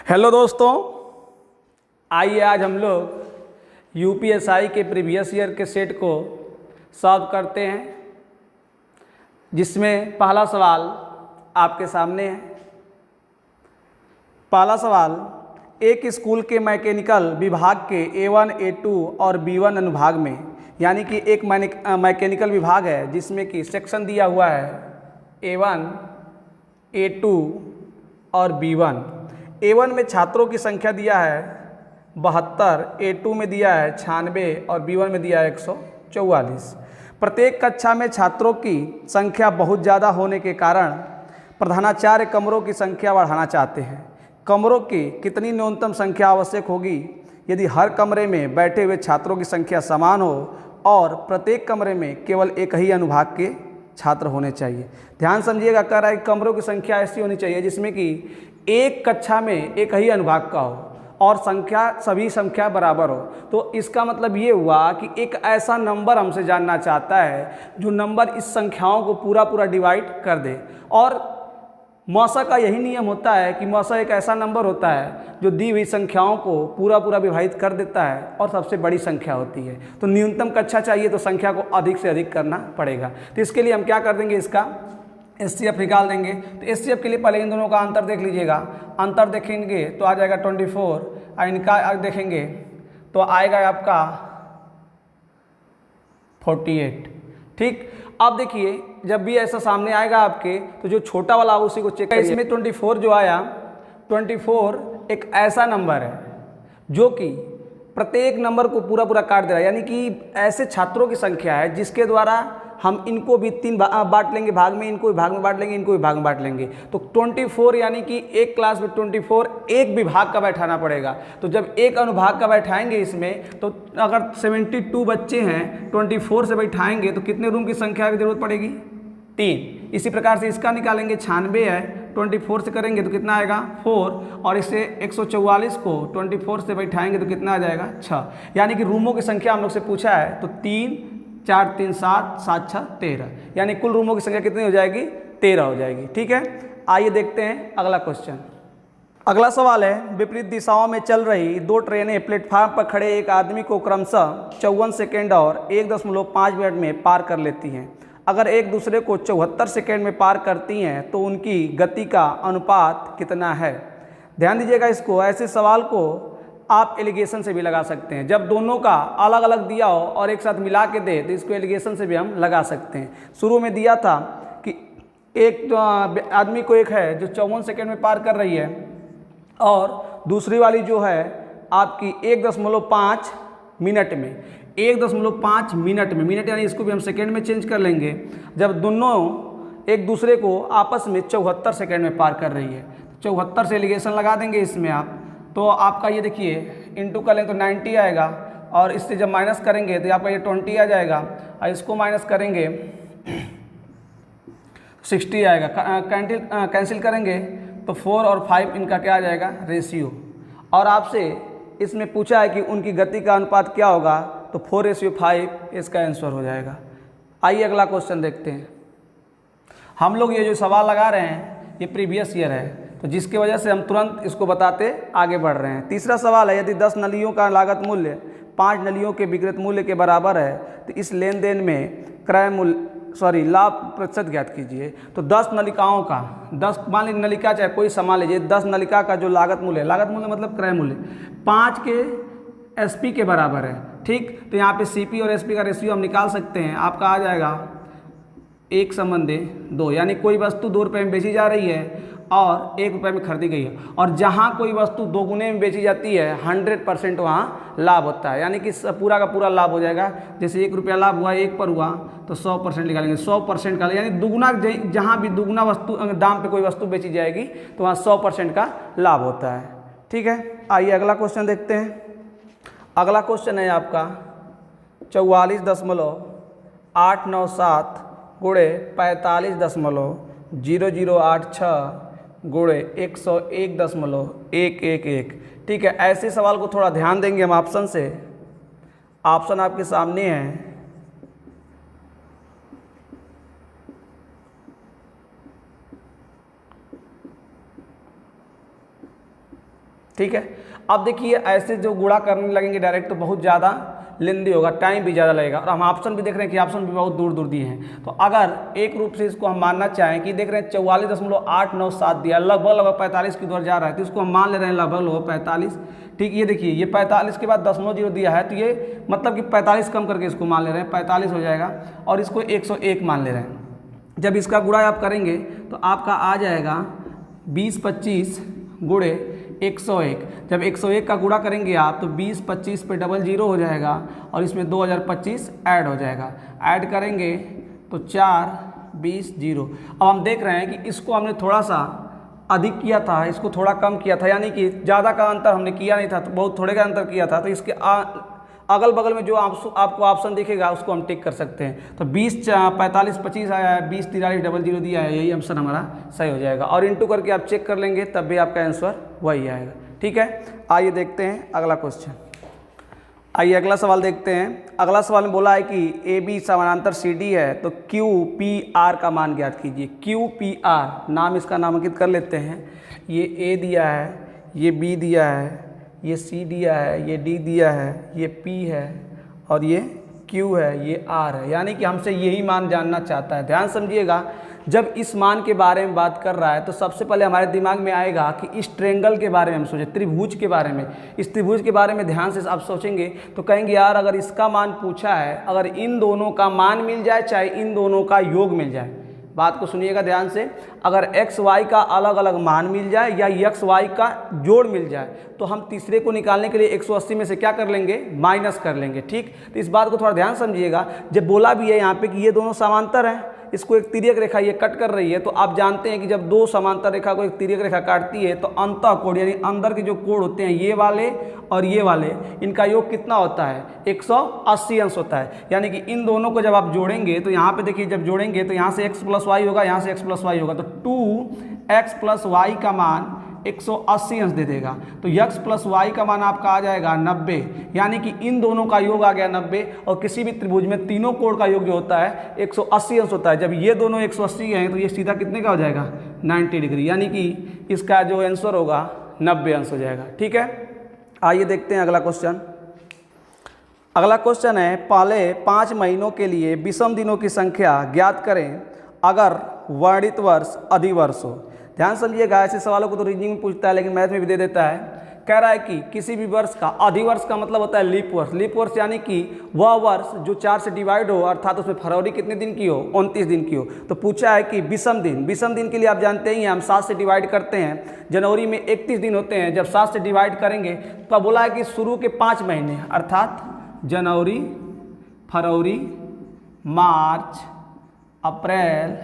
Hello दोस्तों, आइए आज हम लोग यूपीएसआई के प्रीवियस ईयर के सेट को सॉल्व करते हैं, जिसमें पहला सवाल आपके सामने है। पहला सवाल, एक स्कूल के मैकेनिकल विभाग के A1, A2 और B1 अनुभाग में, यानी कि एक मैकेनिकल विभाग है जिसमें कि सेक्शन दिया हुआ है A1, A2 और B1। A1 में छात्रों की संख्या दिया है 72, A2 में दिया है 96 और B1 में दिया है 144। प्रत्येक कक्षा में छात्रों की संख्या बहुत ज़्यादा होने के कारण प्रधानाचार्य कमरों की संख्या बढ़ाना चाहते हैं। कमरों की कितनी न्यूनतम संख्या आवश्यक होगी यदि हर कमरे में बैठे हुए छात्रों की संख्या समान हो और प्रत्येक कमरे में केवल एक ही अनुभाग के छात्र होने चाहिए। ध्यान समझिएगा, कह रहा है कमरों की संख्या ऐसी होनी चाहिए जिसमें कि एक कक्षा में एक ही अनुभाग का हो और सभी संख्या बराबर हो। तो इसका मतलब ये हुआ कि एक ऐसा नंबर हमसे जानना चाहता है जो नंबर इस संख्याओं को पूरा डिवाइड कर दे। और मौसा का यही नियम होता है कि मौसा एक ऐसा नंबर होता है जो दी हुई संख्याओं को पूरा विभाजित कर देता है और सबसे बड़ी संख्या होती है। तो न्यूनतम कक्षा चाहिए तो संख्या को अधिक से अधिक करना पड़ेगा। तो इसके लिए हम क्या कर देंगे, इसका एचसीएफ निकाल देंगे। तो एचसीएफ के लिए पहले इन दोनों का अंतर देख लीजिएगा। अंतर देखेंगे तो आ जाएगा 24 और इनका देखेंगे तो आएगा आपका 48। ठीक, अब देखिए जब भी ऐसा सामने आएगा आपके तो जो छोटा वाला उसी को चेक करिए। इसमें 24 जो आया, 24 एक ऐसा नंबर है जो कि प्रत्येक नंबर को पूरा काट दे रहा है, यानी कि ऐसे छात्रों की संख्या है जिसके द्वारा हम इनको भी तीन बांट लेंगे भाग में, इनको भी भाग में बांट लेंगे, इनको भी भाग में बांट लेंगे। तो 24 यानी कि एक क्लास में 24 एक विभाग का बैठाना पड़ेगा। तो जब एक अनुभाग का बैठाएंगे इसमें, तो अगर 72 बच्चे हैं 24 से बैठाएंगे तो कितने रूम की संख्या की जरूरत पड़ेगी? 3। इसी प्रकार से इसका निकालेंगे, 96 है 24 से करेंगे तो कितना आएगा? 4। और इसे 144 को 24 से बैठाएंगे तो कितना आ जाएगा? 6। यानी कि रूमों की संख्या हम लोग से पूछा है तो 3, 4, 3, 7, 7, 6, 13, यानी कुल रूमों की संख्या कितनी हो जाएगी? 13 हो जाएगी। ठीक है, आइए देखते हैं अगला क्वेश्चन। अगला सवाल है, विपरीत दिशाओं में चल रही दो ट्रेनें प्लेटफार्म पर खड़े एक आदमी को क्रमशः 54 सेकेंड और 1.5 मिनट में पार कर लेती हैं। अगर एक दूसरे को 74 सेकेंड में पार करती हैं तो उनकी गति का अनुपात कितना है? ध्यान दीजिएगा, इसको ऐसे सवाल को आप एलिगेशन से भी लगा सकते हैं। जब दोनों का अलग अलग दिया हो और एक साथ मिला के दे तो इसको एलिगेशन से भी हम लगा सकते हैं। शुरू में दिया था कि एक आदमी को एक है जो 54 सेकेंड में पार कर रही है और दूसरी वाली जो है आपकी 1.5 मिनट में, 1.5 मिनट में, मिनट यानी इसको भी हम सेकेंड में चेंज कर लेंगे। जब दोनों एक दूसरे को आपस में 74 सेकेंड में पार कर रही है, 74 से एलिगेशन लगा देंगे इसमें आप। तो आपका ये देखिए इंटू करें तो 90 आएगा और इससे जब माइनस करेंगे तो आपका ये 20 आ जाएगा और इसको माइनस करेंगे 60 आएगा। कैंसिल करेंगे तो 4 और 5 इनका क्या आ जाएगा? रेशियो। और आपसे इसमें पूछा है कि उनकी गति का अनुपात क्या होगा, तो 4:5 इसका आंसर हो जाएगा। आइए अगला क्वेश्चन देखते हैं। हम लोग ये जो सवाल लगा रहे हैं ये प्रीवियस ईयर है, तो जिसकी वजह से हम तुरंत इसको बताते आगे बढ़ रहे हैं। तीसरा सवाल है, यदि 10 नलियों का लागत मूल्य 5 नलियों के विक्रय मूल्य के बराबर है तो इस लेन देन में लाभ प्रतिशत ज्ञात कीजिए। तो 10 नलिकाओं का, 10 मान लीजिए नलिका चाहे कोई सामान लीजिए, 10 नलिका का जो लागत मूल्य मतलब क्रय मूल्य 5 के एसपी के बराबर है। ठीक, तो यहाँ पे सीपी और एसपी का रेशियो हम निकाल सकते हैं। आपका आ जाएगा 1:2, यानी कोई वस्तु 2 रुपये में बेची जा रही है और 1 रुपये में खरीदी गई है। और जहाँ कोई वस्तु 2 गुने में बेची जाती है 100% वहाँ लाभ होता है, यानी कि पूरा का पूरा लाभ हो जाएगा। जैसे 1 रुपया लाभ हुआ 1 पर हुआ तो 100% निकालेंगे, 100% का, यानी दुगुना, जहाँ भी दुगुना वस्तु दाम पे कोई वस्तु बेची जाएगी तो वहाँ 100% का लाभ होता है। ठीक है, आइए अगला क्वेश्चन देखते हैं। अगला क्वेश्चन है आपका 44.897 गुणे 45.0086 गुणे 101.111। ठीक है, ऐसे सवाल को थोड़ा ध्यान देंगे हम ऑप्शन से। ऑप्शन आपके सामने है। ठीक है। अब देखिए ऐसे जो गुणा करने लगेंगे डायरेक्ट तो बहुत ज़्यादा लेंदी होगा, टाइम भी ज़्यादा लगेगा, और हम ऑप्शन भी देख रहे हैं कि ऑप्शन भी बहुत दूर दूर दिए हैं। तो अगर एक रूप से इसको हम मानना चाहें कि देख रहे हैं 44.897 दिया, लगभग 45 की ओर जा रहा है, तो इसको हम मान ले रहे हैं लगभग 45। ठीक, ये देखिए ये 45 के बाद 0.0 दिया है, तो ये मतलब कि 45 कम करके इसको मान ले रहे हैं, 45 हो जाएगा, और इसको 101 मान ले रहे हैं। जब इसका गुणा आप करेंगे तो आपका आ जाएगा 20-25 गुणे 101। जब 101 का गुणा करेंगे आप तो 20-25 पे 00 हो जाएगा, और इसमें 2025 ऐड हो जाएगा। ऐड करेंगे तो 4-20-0। अब हम देख रहे हैं कि इसको हमने थोड़ा सा अधिक किया था, इसको थोड़ा कम किया था, यानी कि ज़्यादा का अंतर हमने किया नहीं था, तो बहुत थोड़े का अंतर किया था। तो इसके अगल बगल में जो आपको ऑप्शन दिखेगा उसको हम टिक कर सकते हैं। तो 20-45-25 आया है, 20-43-00 दिया है, यही आंसर हमारा सही हो जाएगा। और इंटू करके आप चेक कर लेंगे तब भी आपका आंसर वही आएगा। ठीक है, आइए देखते हैं अगला क्वेश्चन। आइए अगला सवाल देखते हैं। अगला सवाल में बोला है कि ए बी समानांतर सी डी है, तो क्यू पी आर का मान ज्ञात कीजिए। क्यू पी आर नाम इसका नामांकित कर लेते हैं। ये ए दिया है, ये बी दिया है, ये सी दिया है, ये डी दिया है, ये पी है, और ये क्यू है, ये आर है। यानी कि हमसे यही मान जानना चाहता है। ध्यान समझिएगा, जब इस मान के बारे में बात कर रहा है तो सबसे पहले हमारे दिमाग में आएगा कि इस ट्रेंगल के बारे में हम सोचें, त्रिभुज के बारे में। इस त्रिभुज के बारे में ध्यान से आप सोचेंगे तो कहेंगे यार अगर इसका मान पूछा है, अगर इन दोनों का मान मिल जाए चाहे इन दोनों का योग मिल जाए, बात को सुनिएगा ध्यान से, अगर एक्स वाई का अलग अलग मान मिल जाए या एक्स वाई का जोड़ मिल जाए तो हम तीसरे को निकालने के लिए 180 में से क्या कर लेंगे, माइनस कर लेंगे। ठीक, तो इस बात को थोड़ा ध्यान समझिएगा। जब बोला भी है यहाँ पे कि ये दोनों समांतर हैं, इसको एक तिर्यक रेखा ये कट कर रही है, तो आप जानते हैं कि जब दो समांतर रेखा को एक तिर्यक रेखा काटती है तो अंतः कोण यानी अंदर के जो कोण होते हैं ये वाले और ये वाले, इनका योग कितना होता है, 180 अंश होता है। यानी कि इन दोनों को जब आप जोड़ेंगे तो यहाँ पे देखिए जब जोड़ेंगे तो यहाँ से x + y होगा, यहाँ से x + y होगा, तो 2x + y का मान 180 अंश दे देगा। तो x + y का मान आपका आ जाएगा 90, यानी कि इन दोनों का योग आ गया 90। और किसी भी त्रिभुज में तीनों कोण का योग जो होता है 180 अंश होता है। जब ये दोनों 180 हैं तो ये सीधा कितने का हो जाएगा, 90 डिग्री, यानी कि इसका जो आंसर होगा 90 अंश हो जाएगा। ठीक है, आइए देखते हैं अगला क्वेश्चन। अगला क्वेश्चन है, पहले 5 महीनों के लिए विषम दिनों की संख्या ज्ञात करें अगर वर्णित वर्ष अधिवर्ष हो। ध्यान समझिएगा, ऐसे सवालों को तो रीजनिंग में पूछता है लेकिन मैथ में भी दे देता है। कह रहा है कि किसी भी वर्ष का, अधिवर्ष का मतलब होता है लीप वर्ष। लीप वर्ष यानी कि वह वर्ष जो 4 से डिवाइड हो, अर्थात उसमें फरवरी कितने दिन की हो, 29 दिन की हो। तो पूछा है कि विषम दिन, विषम दिन के लिए आप जानते ही हैं हम 7 से डिवाइड करते हैं। जनवरी में 31 दिन होते हैं, जब 7 से डिवाइड करेंगे तो बोला है कि शुरू के 5 महीने अर्थात जनवरी, फरवरी, मार्च, अप्रैल,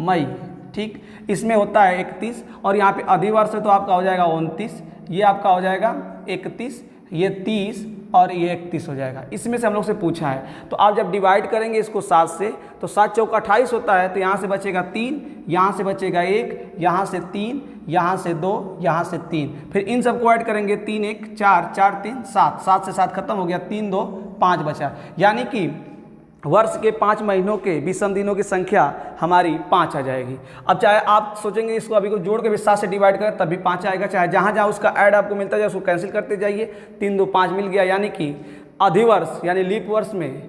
मई, ठीक, इसमें होता है 31, और यहाँ पे अधिवर्ष है तो आपका हो जाएगा 29, ये आपका हो जाएगा 31, ये 30 और ये 31 हो जाएगा। इसमें से हम लोग से पूछा है। तो आप जब डिवाइड करेंगे इसको 7 से तो 7 चौका 28 होता है, तो यहाँ से बचेगा 3, यहाँ से बचेगा 1, यहाँ से 3, यहाँ से 2, यहाँ से 3, फिर इन सबको ऐड करेंगे 3 1 4 4 3 7, 7 से 7 खत्म हो गया, 3 2 5 बचा, यानी कि वर्ष के 5 महीनों के विषम दिनों की संख्या हमारी 5 आ जाएगी। अब चाहे आप सोचेंगे इसको अभी को जोड़ के भी 7 से डिवाइड करें तब भी 5 आएगा, चाहे जहाँ जहाँ उसका ऐड आपको मिलता है उसको कैंसिल करते जाइए, 3 2 5 मिल गया, यानी कि अधिवर्ष यानी लीप वर्ष में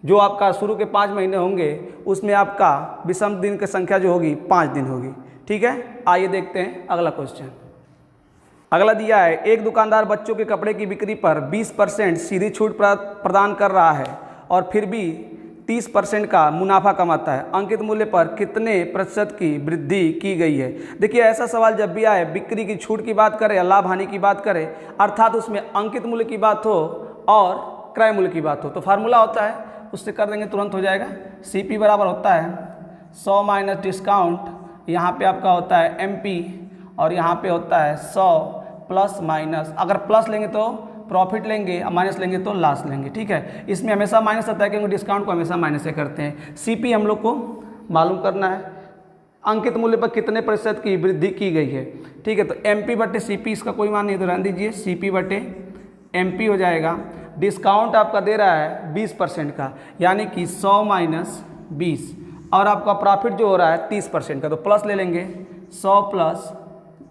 जो आपका शुरू के 5 महीने होंगे उसमें आपका विषम दिन की संख्या जो होगी 5 दिन होगी। ठीक है, आइए देखते हैं अगला क्वेश्चन। अगला दिया है, एक दुकानदार बच्चों के कपड़े की बिक्री पर 20% सीधी छूट प्रदान कर रहा है और फिर भी 30% का मुनाफा कमाता है। अंकित मूल्य पर कितने प्रतिशत की वृद्धि की गई है। देखिए ऐसा सवाल जब भी आए, बिक्री की छूट की बात करें या लाभ हानि की बात करें, अर्थात उसमें अंकित मूल्य की बात हो और क्रय मूल्य की बात हो, तो फार्मूला होता है, उससे कर देंगे तुरंत हो जाएगा। CP बराबर होता है 100 माइनस डिस्काउंट, यहाँ पे आपका होता है MP, और यहाँ पे होता है 100 प्लस माइनस, अगर प्लस लेंगे तो प्रॉफिट लेंगे, माइनस लेंगे तो लॉस लेंगे। ठीक है, इसमें हमेशा माइनस आता है क्योंकि डिस्काउंट को हमेशा माइनस से करते हैं। CP हम लोग को मालूम करना है, अंकित मूल्य पर कितने प्रतिशत की वृद्धि की गई है। ठीक है, तो MP/CP इसका कोई मान नहीं, तो रहने दीजिए, CP/MP हो जाएगा। डिस्काउंट आपका दे रहा है 20% का, यानी कि 100 माइनस 20, और आपका प्रॉफिट जो हो रहा है 30% का, तो प्लस ले लेंगे 100 प्लस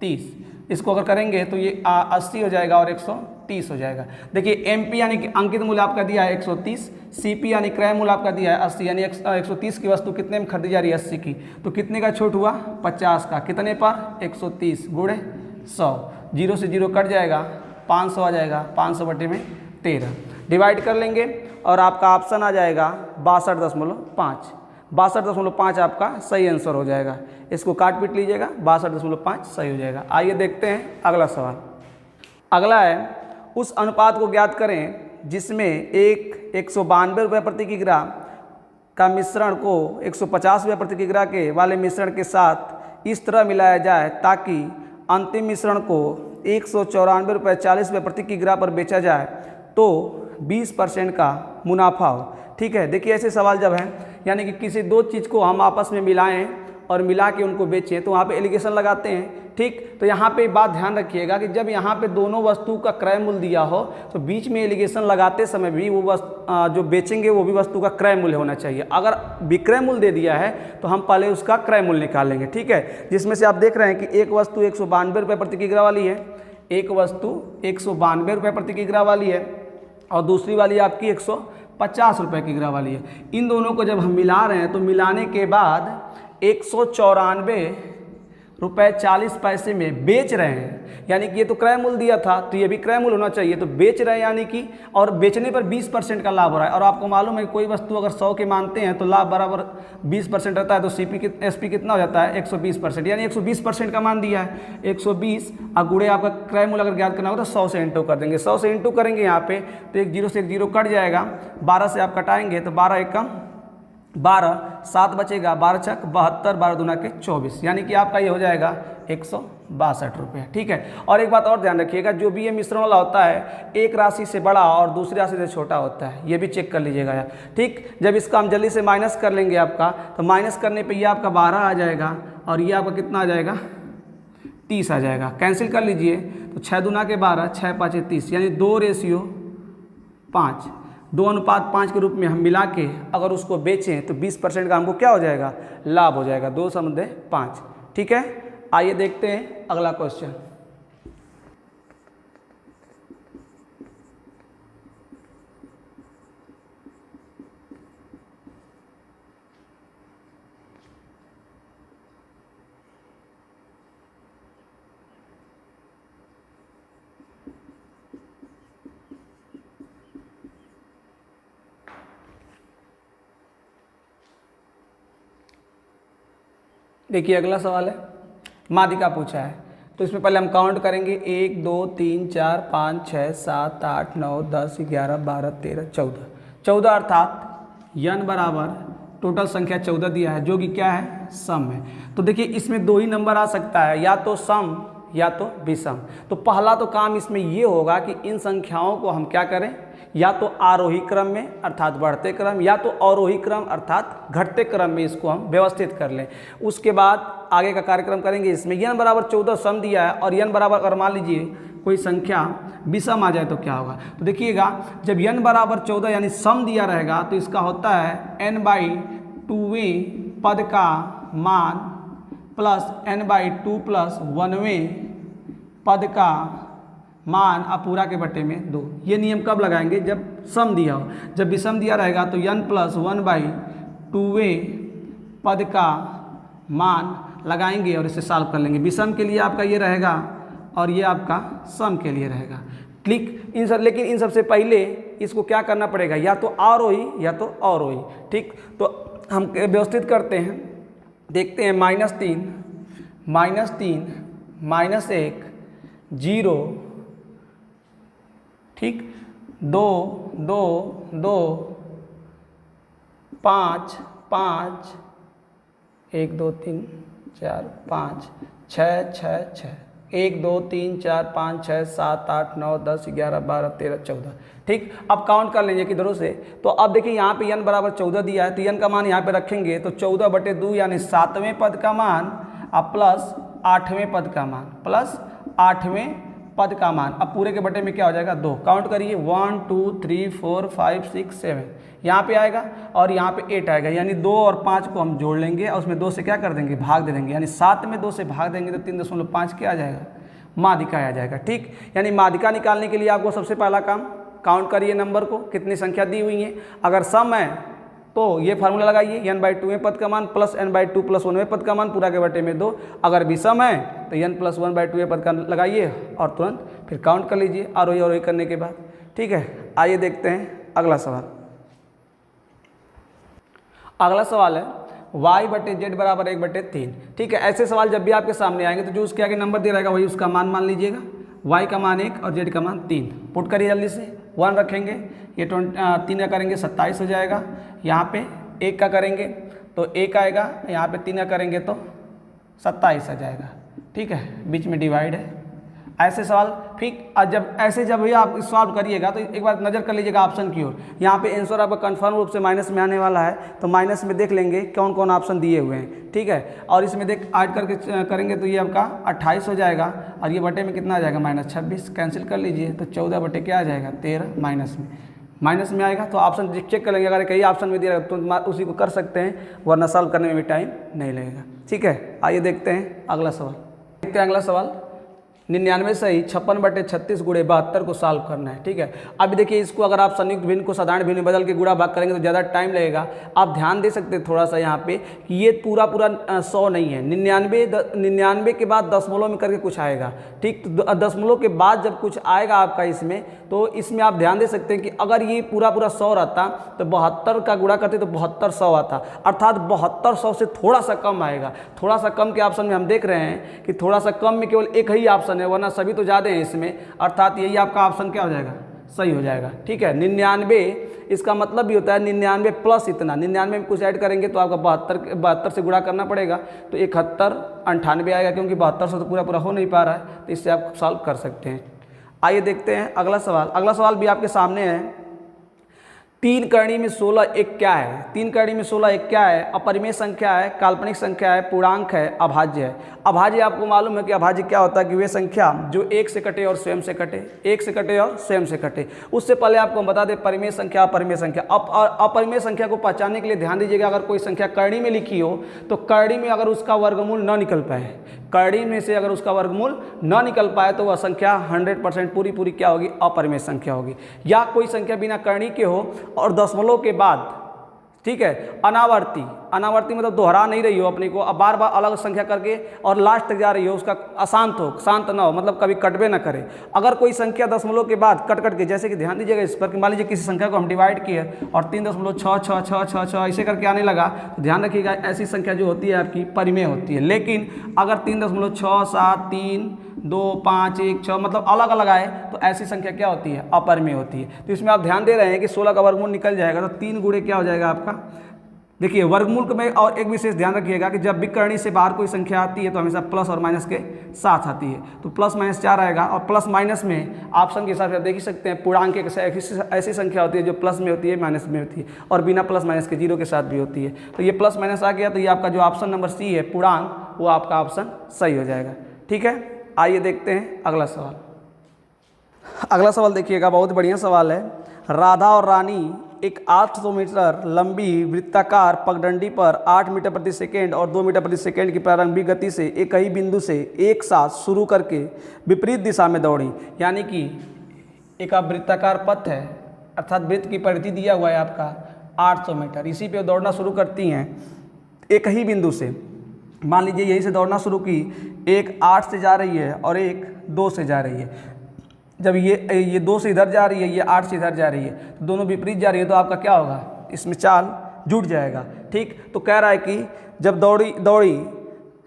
30, इसको अगर करेंगे तो ये 80 हो जाएगा और 130 हो जाएगा। देखिए MP यानी कि अंकित मूल्य आपका दिया है 130, CP यानी क्रय मूल्य आपका दिया है 80, यानी 130 की वस्तु कितने में खरीदी जा रही है 80 की, तो कितने का छूट हुआ 50 का, कितने पर 130 गुणे 100, 0 से 0 कट जाएगा, 500 आ जाएगा, 500 बटे में 13 डिवाइड कर लेंगे और आपका ऑप्शन आ जाएगा 62.5। 62.5 आपका सही आंसर हो जाएगा। इसको काट पीट लीजिएगा, 62.5 सही हो जाएगा। आइए देखते हैं अगला सवाल। अगला है उस अनुपात को ज्ञात करें जिसमें एक 192 रुपये प्रति किग्रा का मिश्रण को 150 रुपये प्रति किग्रा के वाले मिश्रण के साथ इस तरह मिलाया जाए ताकि अंतिम मिश्रण को 194 रुपये 40 रुपये प्रति किग्रा पर बेचा जाए तो 20% का मुनाफा हो। ठीक है, देखिए ऐसे सवाल जब हैं यानी कि किसी दो चीज़ को हम आपस में मिलाएं और मिला के उनको बेचें तो वहाँ पे एलिगेशन लगाते हैं। ठीक, तो यहाँ पे बात ध्यान रखिएगा कि जब यहाँ पे दोनों वस्तु का क्रय मूल्य दिया हो तो बीच में एलिगेशन लगाते समय भी वो वस्तु जो बेचेंगे वो भी वस्तु का क्रय मूल्य होना चाहिए। अगर विक्रय मूल्य दे दिया है तो हम पहले उसका क्रय मूल्य निकालेंगे। ठीक है, जिसमें से आप देख रहे हैं कि एक वस्तु 192 रुपये प्रति किग्रा वाली है, एक वस्तु 192 रुपये प्रति किग्रा वाली है और दूसरी वाली आपकी 150 रुपये किग्रा वाली है। इन दोनों को जब हम मिला रहे हैं तो मिलाने के बाद 194 रुपये 40 पैसे में बेच रहे हैं, यानी कि ये तो क्रय मूल्य दिया था तो ये भी क्रय मूल्य होना चाहिए, तो बेच रहे हैं यानी कि, और बेचने पर 20% का लाभ हो रहा है। और आपको मालूम है कोई वस्तु अगर 100 के मानते हैं तो लाभ बराबर 20% रहता है, तो SP कितना हो जाता है 120%, यानी 120% का मान दिया है 120 और गुणे आपका क्रय मूल्य अगर ज्ञात करना होगा तो 100 से इंटू कर देंगे। 100 से इंटू करेंगे यहाँ पे तो एक 0 से एक 0 कट जाएगा, 12 से आप कटाएंगे तो 12 एक कम 12, 7 बचेगा, 12 छक 72, 12 दूना के 24, यानी कि आपका ये हो जाएगा 162 रुपये। ठीक है, और एक बात और ध्यान रखिएगा, जो भी ये मिश्रण वाला होता है एक राशि से बड़ा और दूसरी राशि से छोटा होता है, ये भी चेक कर लीजिएगा यार। ठीक, जब इसका हम जल्दी से माइनस कर लेंगे आपका, तो माइनस करने पे ये आपका 12 आ जाएगा और ये आपका कितना आ जाएगा 30 आ जाएगा। कैंसिल कर लीजिए तो 6 दूना के 12, 6 5 30, यानी 2:5, 2:5 के रूप में हम मिला के अगर उसको बेचें तो 20% का हमको क्या हो जाएगा लाभ हो जाएगा, 2/5। ठीक है, आइए देखते हैं अगला क्वेश्चन। देखिए अगला सवाल है, माध्यिका पूछा है तो इसमें पहले हम काउंट करेंगे 1 2 3 4 5 6 7 8 9 10 11 12 13 14, 14 अर्थात n बराबर टोटल संख्या 14 दिया है जो कि क्या है सम है। तो देखिए इसमें दो ही नंबर आ सकता है, या तो सम या तो विषम। तो पहला तो काम इसमें ये होगा कि इन संख्याओं को हम क्या करें, या तो आरोही क्रम में अर्थात बढ़ते क्रम, या तो अवरोही क्रम अर्थात घटते क्रम में इसको हम व्यवस्थित कर लें। उसके बाद आगे का कार्यक्रम करेंगे। इसमें n बराबर 14 सम दिया है और n बराबर अगर मान लीजिए कोई संख्या विषम आ जाए तो क्या होगा। तो देखिएगा जब n बराबर 14 यानी सम दिया रहेगा तो इसका होता है n/2वें पद का मान प्लस n/2 प्लस 1वें पद का मान अब पूरा के बटे में 2। ये नियम कब लगाएंगे, जब सम दिया हो। जब विषम दिया रहेगा तो n + 1/2वें पद का मान लगाएंगे और इसे सॉल्व कर लेंगे। विषम के लिए आपका ये रहेगा और ये आपका सम के लिए रहेगा। क्लिक इन सब, लेकिन इन सबसे पहले इसको क्या करना पड़ेगा, या तो आरोही या तो अवरोही। ठीक, तो हम व्यवस्थित करते हैं, देखते हैं -3 -1 0, ठीक, 2 2 2 5 5 1 2 3 4 5 6 6 6 1 2 3 4 5 6 7 8 9 10 11 12 13 14। ठीक, अब काउंट कर लेंगे किधरों से। तो अब देखिए यहाँ पे n बराबर 14 दिया है तो n का मान यहाँ पे रखेंगे तो 14/2 यानी 7वें पद का मान अब प्लस 8वें पद का मान प्लस 8वें पद का मान। अब पूरे के बटे में क्या हो जाएगा 2। काउंट करिए 1 2 3 4 5 6 7, यहाँ पे आएगा और यहाँ पे 8 आएगा, यानी 2 और 5 को हम जोड़ लेंगे और उसमें 2 से क्या कर देंगे भाग दे देंगे, यानी 7 में 2 से भाग देंगे तो 3.5 क्या आ जाएगा माध्यिका आ जाएगा। ठीक, यानी माध्यिका निकालने के लिए आपको सबसे पहला काम, काउंट करिए नंबर को, कितनी संख्या दी हुई है। अगर सम है तो ये फार्मूला लगाइए, n/2वें पद का मान प्लस n/2 + 1वें पद का मान पूरा के बटे में 2। अगर विषम है तो n + 1/2वें पद का लगाइए और तुरंत फिर काउंट कर लीजिए आरोही करने के बाद। ठीक है, आइए देखते हैं अगला सवाल। अगला सवाल है y/z बराबर 1/3। ठीक है, ऐसे सवाल जब भी आपके सामने आएंगे तो जो उसके आगे नंबर दे रहेगा वही उसका मान मान लीजिएगा। y का मान 1 और z का मान 3। पुट करिए जल्दी से, 1 रखेंगे, ये 3 का करेंगे 27 हो जाएगा। यहाँ पे 1 का करेंगे तो 1 आएगा, यहाँ पे 3 का करेंगे तो 27 आ जाएगा। ठीक है, बीच में डिवाइड है। ऐसे सवाल ठीक, जब भी आप सॉल्व करिएगा तो एक बार नज़र कर लीजिएगा ऑप्शन की ओर। यहाँ पे आंसर आपका कंफर्म रूप से माइनस में आने वाला है, तो माइनस में देख लेंगे कौन कौन ऑप्शन दिए हुए हैं। ठीक है, और इसमें ऐड करके करेंगे तो ये आपका 28 हो जाएगा और ये बटे में कितना आ जाएगा -26। कैंसिल कर लीजिए तो 14 बटे क्या आ जाएगा 13 माइनस में आएगा। तो ऑप्शन चेक कर लेंगे, अगर कई ऑप्शन में दिया तो उसी को कर सकते हैं, वरना सॉल्व करने में भी टाइम नहीं लगेगा। ठीक है, आइए देखते हैं अगला सवाल। 99 सही 56/36 × 72 को सॉल्व करना है। ठीक है, अभी देखिए इसको अगर आप संयुक्त भिन्न को साधारण भिन्न में बदल के गुणा भाग करेंगे तो ज़्यादा टाइम लगेगा। आप ध्यान दे सकते हैं थोड़ा सा यहाँ पे कि ये पूरा 100 नहीं है, 99 के बाद दशमलव में करके कुछ आएगा। ठीक, तो दशमलव के बाद जब कुछ आएगा आपका इसमें, तो इसमें आप ध्यान दे सकते हैं कि अगर ये पूरा 100 रहता तो 72 का गुणा करते तो 7200 आता, अर्थात 7200 से थोड़ा सा कम आएगा। थोड़ा सा कम के ऑप्शन में हम देख रहे हैं कि थोड़ा सा कम में केवल एक ही ऑप्शन है, वरना सभी तो ज़्यादा हैं इसमें, अर्थात यही आपका ऑप्शन क्या हो जाएगा, सही हो जाएगा। ठीक है, 99 इसका मतलब भी होता है 99 प्लस इतना, 99 में कुछ ऐड करेंगे तो आपका 72 से गुणा करना पड़ेगा, तो 71 98 आएगा, क्योंकि 7200 तो पूरा हो नहीं पा रहा है, तो इससे आप सॉल्व कर सकते हैं। आइए देखते हैं अगला सवाल भी आपके सामने है। 3 करणी में 16 एक क्या है? 3 करणी में 16 एक क्या है? अपरिमेय संख्या है, काल्पनिक संख्या है, पूर्णांक है, अभाज्य है। अभाज्य आपको मालूम है कि अभाज्य क्या होता है कि वे संख्या जो 1 से कटे और स्वयं से कटे, 1 से कटे और स्वयं से कटे। उससे पहले आपको हम बता दें परिमेय संख्या, अपरिमेय संख्या। अपरिमेय संख्या को पहचानने के लिए ध्यान दीजिएगा, अगर कोई संख्या करणी में लिखी हो तो करणी में अगर उसका वर्गमूल न निकल पाए, करणी में से अगर उसका वर्गमूल न निकल पाए तो वह संख्या 100% पूरी क्या होगी, अपरिमेय संख्या होगी। या कोई संख्या बिना करणी के हो और दशमलव के बाद, ठीक है, अनावर्ती मतलब दोहरा नहीं रही हो अपनी को, अब बार बार अलग संख्या करके और लास्ट तक जा रही हो, उसका अशांत हो, शांत ना हो, मतलब कभी कटबे ना करे। अगर कोई संख्या दशमलव के बाद कट के, जैसे कि ध्यान दीजिएगा इस पर कि मान लीजिए किसी संख्या को हम डिवाइड किए और 3.6 ऐसे करके आने लगा, तो ध्यान रखिएगा ऐसी संख्या जो होती है आपकी परिमेय होती है। लेकिन अगर 3.6 7 3 2 5 1 6 मतलब अलग अलग आए तो ऐसी संख्या क्या होती है, अपरिमेय होती है। तो इसमें आप ध्यान दे रहे हैं कि 16 का वर्गमूल निकल जाएगा, तो 3 गुणे क्या हो जाएगा आपका, देखिए वर्गमूल में। और एक विशेष ध्यान रखिएगा कि जब भी करणी से बाहर कोई संख्या आती है तो हमेशा प्लस और माइनस के साथ आती है, तो प्लस माइनस 4 आएगा। और प्लस माइनस में ऑप्शन के हिसाब से आप देख ही सकते हैं, पूर्णांक ऐसी संख्या होती है जो प्लस में होती है, माइनस में होती है, और बिना प्लस माइनस के 0 के साथ भी होती है। तो ये प्लस माइनस आ गया, तो ये आपका जो ऑप्शन नंबर सी है पूर्णांक, वो आपका ऑप्शन सही हो जाएगा। ठीक है, आइए देखते हैं अगला सवाल देखिएगा, बहुत बढ़िया सवाल है। राधा और रानी एक 800 मीटर लंबी वृत्ताकार पगडंडी पर 8 मीटर प्रति सेकेंड और 2 मीटर प्रति सेकेंड की प्रारंभिक गति से एक ही बिंदु से एक साथ शुरू करके विपरीत दिशा में दौड़ी। यानी कि एक आप वृत्ताकार पथ है, अर्थात वृत्त की परिधि दिया हुआ है आपका 800 मीटर, इसी पे दौड़ना शुरू करती हैं एक ही बिंदु से। मान लीजिए यहीं से दौड़ना शुरू की, एक 8 से जा रही है और एक 2 से जा रही है। जब ये 2 से इधर जा रही है, ये 8 से इधर जा रही है, तो दोनों विपरीत जा रही है, तो आपका क्या होगा, इसमें चाल जुट जाएगा। ठीक, तो कह रहा है कि जब दौड़ी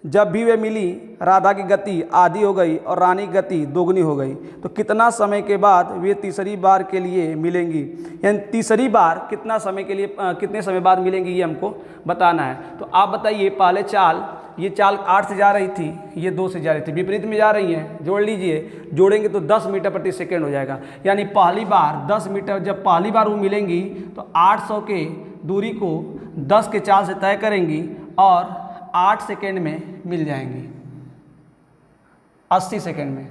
जब भी वे मिली, राधा की गति आधी हो गई और रानी की गति दोगुनी हो गई, तो कितना समय के बाद वे तीसरी बार के लिए मिलेंगी, यानी तीसरी बार कितना समय के लिए, कितने समय बाद मिलेंगी, ये हमको बताना है। तो आप बताइए, पहले ये चाल 8 से जा रही थी, ये 2 से जा रही थी, विपरीत में जा रही हैं, जोड़ लीजिए, जोड़ेंगे तो 10 मीटर प्रति सेकेंड हो जाएगा। यानी पहली बार 10 मीटर, जब पहली बार वो मिलेंगी तो 800 के दूरी को 10 के चाल से तय करेंगी और 8 सेकेंड में मिल जाएंगी, 80 सेकेंड में।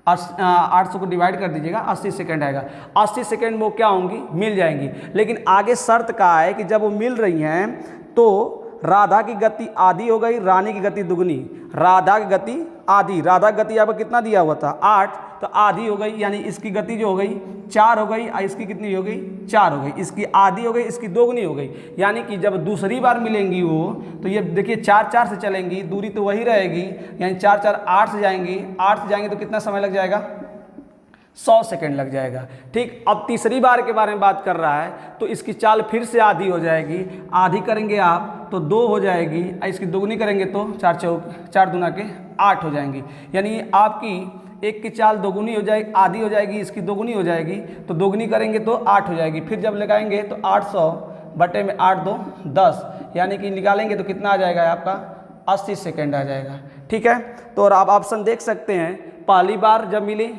800 को डिवाइड कर दीजिएगा, 80 सेकेंड आएगा। 80 सेकेंड में वो क्या होंगी, मिल जाएंगी। लेकिन आगे शर्त का है कि जब वो मिल रही हैं तो राधा की गति आधी हो गई, रानी की गति दुगनी। राधा की गति आधी, राधा गति आपका कितना दिया हुआ था 8, तो आधी हो गई, यानी इसकी गति जो हो गई 4 हो गई, और इसकी कितनी हो गई 4 हो गई, इसकी आधी हो गई, इसकी दोगुनी हो गई। यानी कि जब दूसरी बार मिलेंगी वो, तो ये देखिए 4 4 से चलेंगी, दूरी तो वही रहेगी, यानी 4 4 8 से जाएंगी, 8 से जाएंगे तो कितना समय लग जाएगा 100 सेकेंड लग जाएगा। ठीक, अब तीसरी बार के बारे में बात कर रहा है, तो इसकी चाल फिर से आधी हो जाएगी, आधी करेंगे आप तो 2 हो जाएगी, इसकी दोगुनी करेंगे तो 4 दूना के 8 हो जाएंगी। यानी आपकी एक की चाल दोगुनी हो जाएगी, आधी हो जाएगी, इसकी दोगुनी हो जाएगी, तो दोगुनी करेंगे तो 8 हो जाएगी। फिर जब लगाएंगे तो 800 बटे में 8 2 10, यानी कि निकालेंगे तो कितना आ जाएगा आपका 80 सेकेंड आ जाएगा। ठीक है, तो और आप ऑप्शन देख सकते हैं, पहली बार जब मिली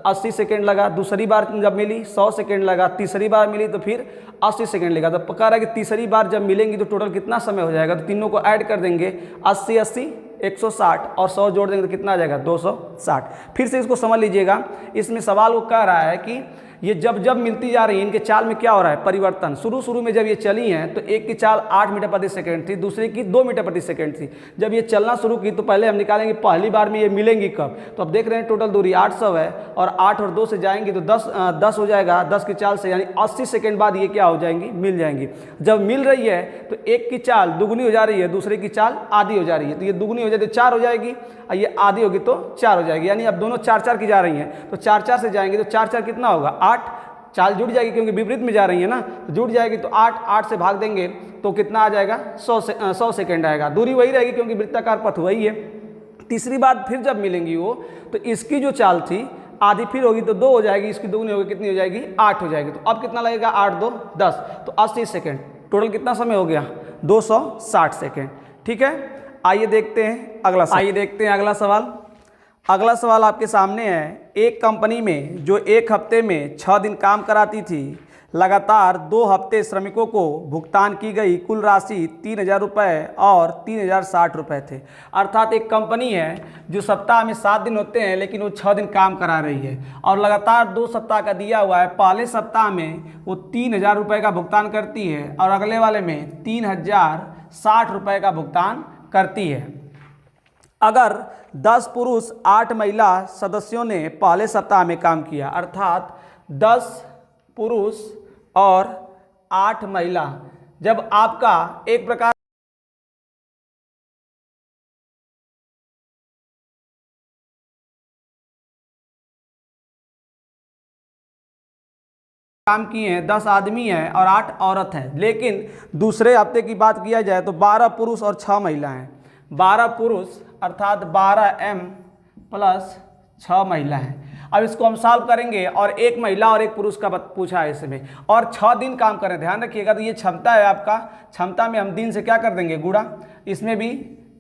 80 सेकेंड लगा, दूसरी बार जब मिली 100 सेकेंड लगा, तीसरी बार मिली तो फिर 80 सेकेंड लगा। तो पक्का रहा कि तीसरी बार जब मिलेंगी तो टोटल कितना समय हो जाएगा, तो तीनों को ऐड कर देंगे, 80 80 160 और 100 जोड़ देंगे तो कितना आ जाएगा 260। फिर से इसको समझ लीजिएगा, इसमें सवाल वो कह रहा है कि ये जब जब मिलती जा रही है, इनके चाल में क्या हो रहा है परिवर्तन। शुरू में जब ये चली हैं तो एक की चाल 8 मीटर प्रति सेकंड थी, दूसरी की 2 मीटर प्रति सेकंड थी। जब ये चलना शुरू की तो पहले हम निकालेंगे पहली बार में ये मिलेंगी कब। तो अब देख रहे हैं टोटल दूरी 800 है, और 8 और 2 से जाएंगी तो 10 हो जाएगा, 10 की चाल से, यानी 80 सेकेंड बाद ये क्या हो जाएंगी, मिल जाएंगी। जब मिल रही है तो एक की चाल दुगुनी हो जा रही है, दूसरे की चाल आधी हो जा रही है, तो ये दुगुनी हो जाती है 4 हो जाएगी, और ये आधी होगी तो 4 हो जाएगी। यानी अब दोनों 4 4 की जा रही हैं, तो 4 4 से जाएंगे तो 4 4 कितना होगा 8, चाल जुड़ जाएगी क्योंकि विपरीत में जा रही है ना, तो जुड़ जाएगी तो 8 से भाग देंगे तो कितना आ जाएगा 100 सेकेंड आएगा। दूरी वही रहेगी क्योंकि वृत्ताकार पथ वही है। तीसरी बार फिर जब मिलेंगी वो, तो इसकी जो चाल थी आधी फिर होगी तो 2 हो जाएगी, इसकी दोगुनी होगी, कितनी हो जाएगी 8 हो जाएगी। तो अब कितना लगेगा 8 2 10, तो 80 सेकेंड, टोटल कितना समय हो गया 260 सेकेंड। ठीक है, आइए देखते हैं अगला सवाल। अगला सवाल आपके सामने है, एक कंपनी में जो एक हफ्ते में 6 दिन काम कराती थी, लगातार 2 हफ्ते श्रमिकों को भुगतान की गई कुल राशि 3000 रुपये और 3060 रुपये थे। अर्थात एक कंपनी है जो सप्ताह में 7 दिन होते हैं लेकिन वो 6 दिन काम करा रही है, और लगातार 2 सप्ताह का दिया हुआ है। पहले सप्ताह में वो 3000 रुपये का भुगतान करती है और अगले वाले में 3060 रुपये का भुगतान करती है। अगर 10 पुरुष 8 महिला सदस्यों ने पहले सप्ताह में काम किया, अर्थात 10 पुरुष और 8 महिला, जब आपका एक प्रकार काम किए हैं, 10 आदमी हैं और 8 औरत हैं, लेकिन दूसरे हफ्ते की बात किया जाए तो 12 पुरुष और 6 महिला हैं। 12 पुरुष अर्थात 12m प्लस 6 महिला हैं। अब इसको हम सॉल्व करेंगे, और एक महिला और एक पुरुष का पूछा है इसमें, और 6 दिन काम करें, ध्यान रखिएगा। तो ये क्षमता है आपका, क्षमता में हम दिन से क्या कर देंगे गुणा, इसमें भी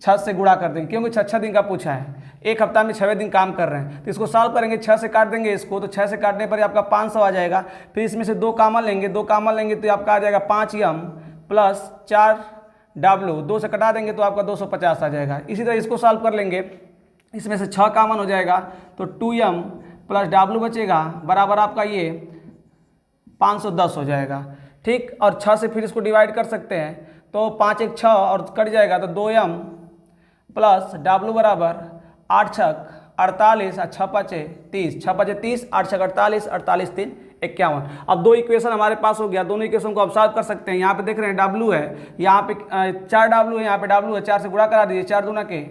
6 से गुणा कर देंगे क्योंकि 6 दिन का पूछा है। एक हफ्ता में 6 दिन काम कर रहे हैं, तो इसको सॉल्व करेंगे, 6 से काट देंगे इसको, तो 6 से काटने पर आपका 500 आ जाएगा। फिर इसमें से 2 कॉमन लेंगे, 2 कॉमन लेंगे तो आपका आ जाएगा 5m प्लस 4w, 2 से कटा देंगे तो आपका 250 आ जाएगा। इसी तरह इसको सॉल्व कर लेंगे, इसमें से 6 कॉमन हो जाएगा तो 2m प्लस w बचेगा, बराबर आपका ये 510 हो जाएगा। ठीक, और 6 से फिर इसको डिवाइड कर सकते हैं, तो 5 1 6 और कट जाएगा तो 2m प्लस w बराबर 8 छक 48 और 6 5 30, 6 5 30, 8 छक 48, 48 3 51। अब 2 इक्वेशन हमारे पास हो गया, दोनों इक्वेशन को आप सॉल्व कर सकते हैं। यहाँ पे देख रहे हैं w है, यहाँ पे 4w है, यहाँ पे w है, 4 से गुणा करा दीजिए, 4 दूना के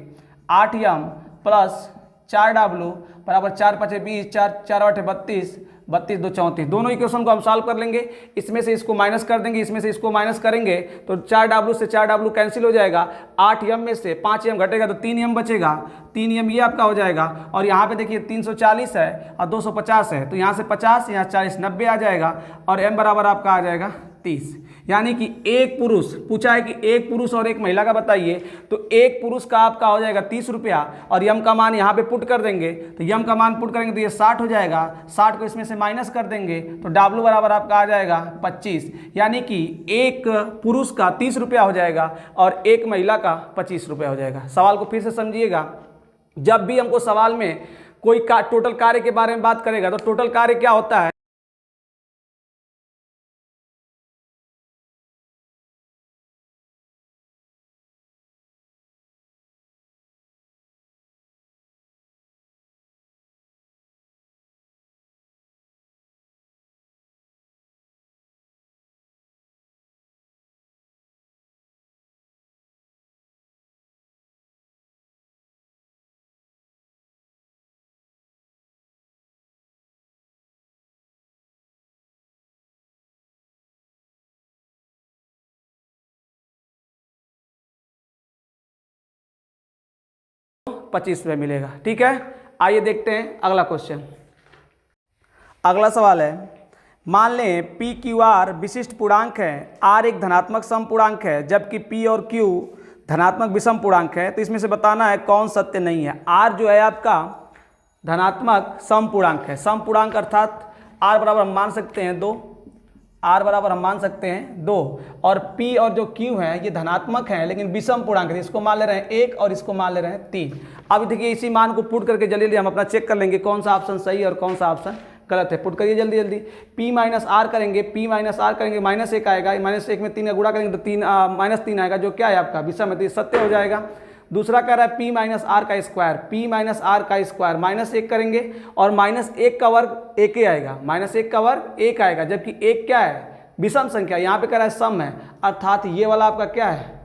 8m प्लस 4w बराबर 4 5 20, 4 8 32, 32 2 34। दोनों इक्वेशन को हम सॉल्व कर लेंगे, इसमें से इसको माइनस कर देंगे, इसमें से इसको माइनस करेंगे तो 4w से 4w कैंसिल हो जाएगा, 8m में से 5m घटेगा तो 3m बचेगा, 3m ये आपका हो जाएगा। और यहाँ पे देखिए 340 है और 250 है, तो यहाँ से 50, यहाँ 40, 90 आ जाएगा, और m बराबर आपका आ जाएगा 30। यानी कि एक पुरुष पूछा है कि एक पुरुष और एक महिला का बताइए, तो एक पुरुष का आपका हो जाएगा 30 रुपया, और यम का मान यहाँ पे पुट कर देंगे, तो यम का मान पुट करेंगे तो ये 60 हो जाएगा, 60 को इसमें से माइनस कर देंगे तो डब्लू बराबर आपका आ जाएगा 25। यानी कि एक पुरुष का 30 रुपया हो जाएगा और एक महिला का 25 रुपया हो जाएगा। सवाल को फिर से समझिएगा, जब भी हमको सवाल में कोई टोटल कार्य के बारे में बात करेगा तो टोटल कार्य क्या होता है, 25 मिलेगा। ठीक है, आइए देखते हैं अगला क्वेश्चन। अगला सवाल है, मान लें पी क्यू आर विशिष्ट पूर्णांक है, आर एक धनात्मक सम पूर्णांक है जबकि पी और क्यू धनात्मक विषम पूर्णांक है, तो इसमें से बताना है कौन सत्य नहीं है। आर जो है आपका धनात्मक सम पूर्णांक है, सम पूर्णांक अर्थात आर बराबर हम मान सकते हैं 2, आर बराबर हम मान सकते हैं 2, और पी और जो क्यू है ये धनात्मक है लेकिन विषम पूर्णांक है, इसको मान ले रहे हैं 1 और इसको मान ले रहे हैं 3। अब देखिए इसी मान को पुट करके जल्दी जल्दी हम अपना चेक कर लेंगे कौन सा ऑप्शन सही है और कौन सा ऑप्शन गलत है। पुट करिए जल्दी जल्दी। p माइनस आर करेंगे, p माइनस आर करेंगे, -1 आएगा, -1 में 3 का गुणा करेंगे तो -3 आएगा, जो क्या है आपका विषम है, तो ये सत्य हो जाएगा। दूसरा कह रहा है p माइनस आर का स्क्वायर, p माइनस आर का स्क्वायर -1 करेंगे और -1 का वर्ग 1 ही आएगा, -1 का वर्ग 1 आएगा, जबकि 1 क्या है विषम संख्या, यहाँ पे कह रहा है सम है, अर्थात ये वाला आपका क्या है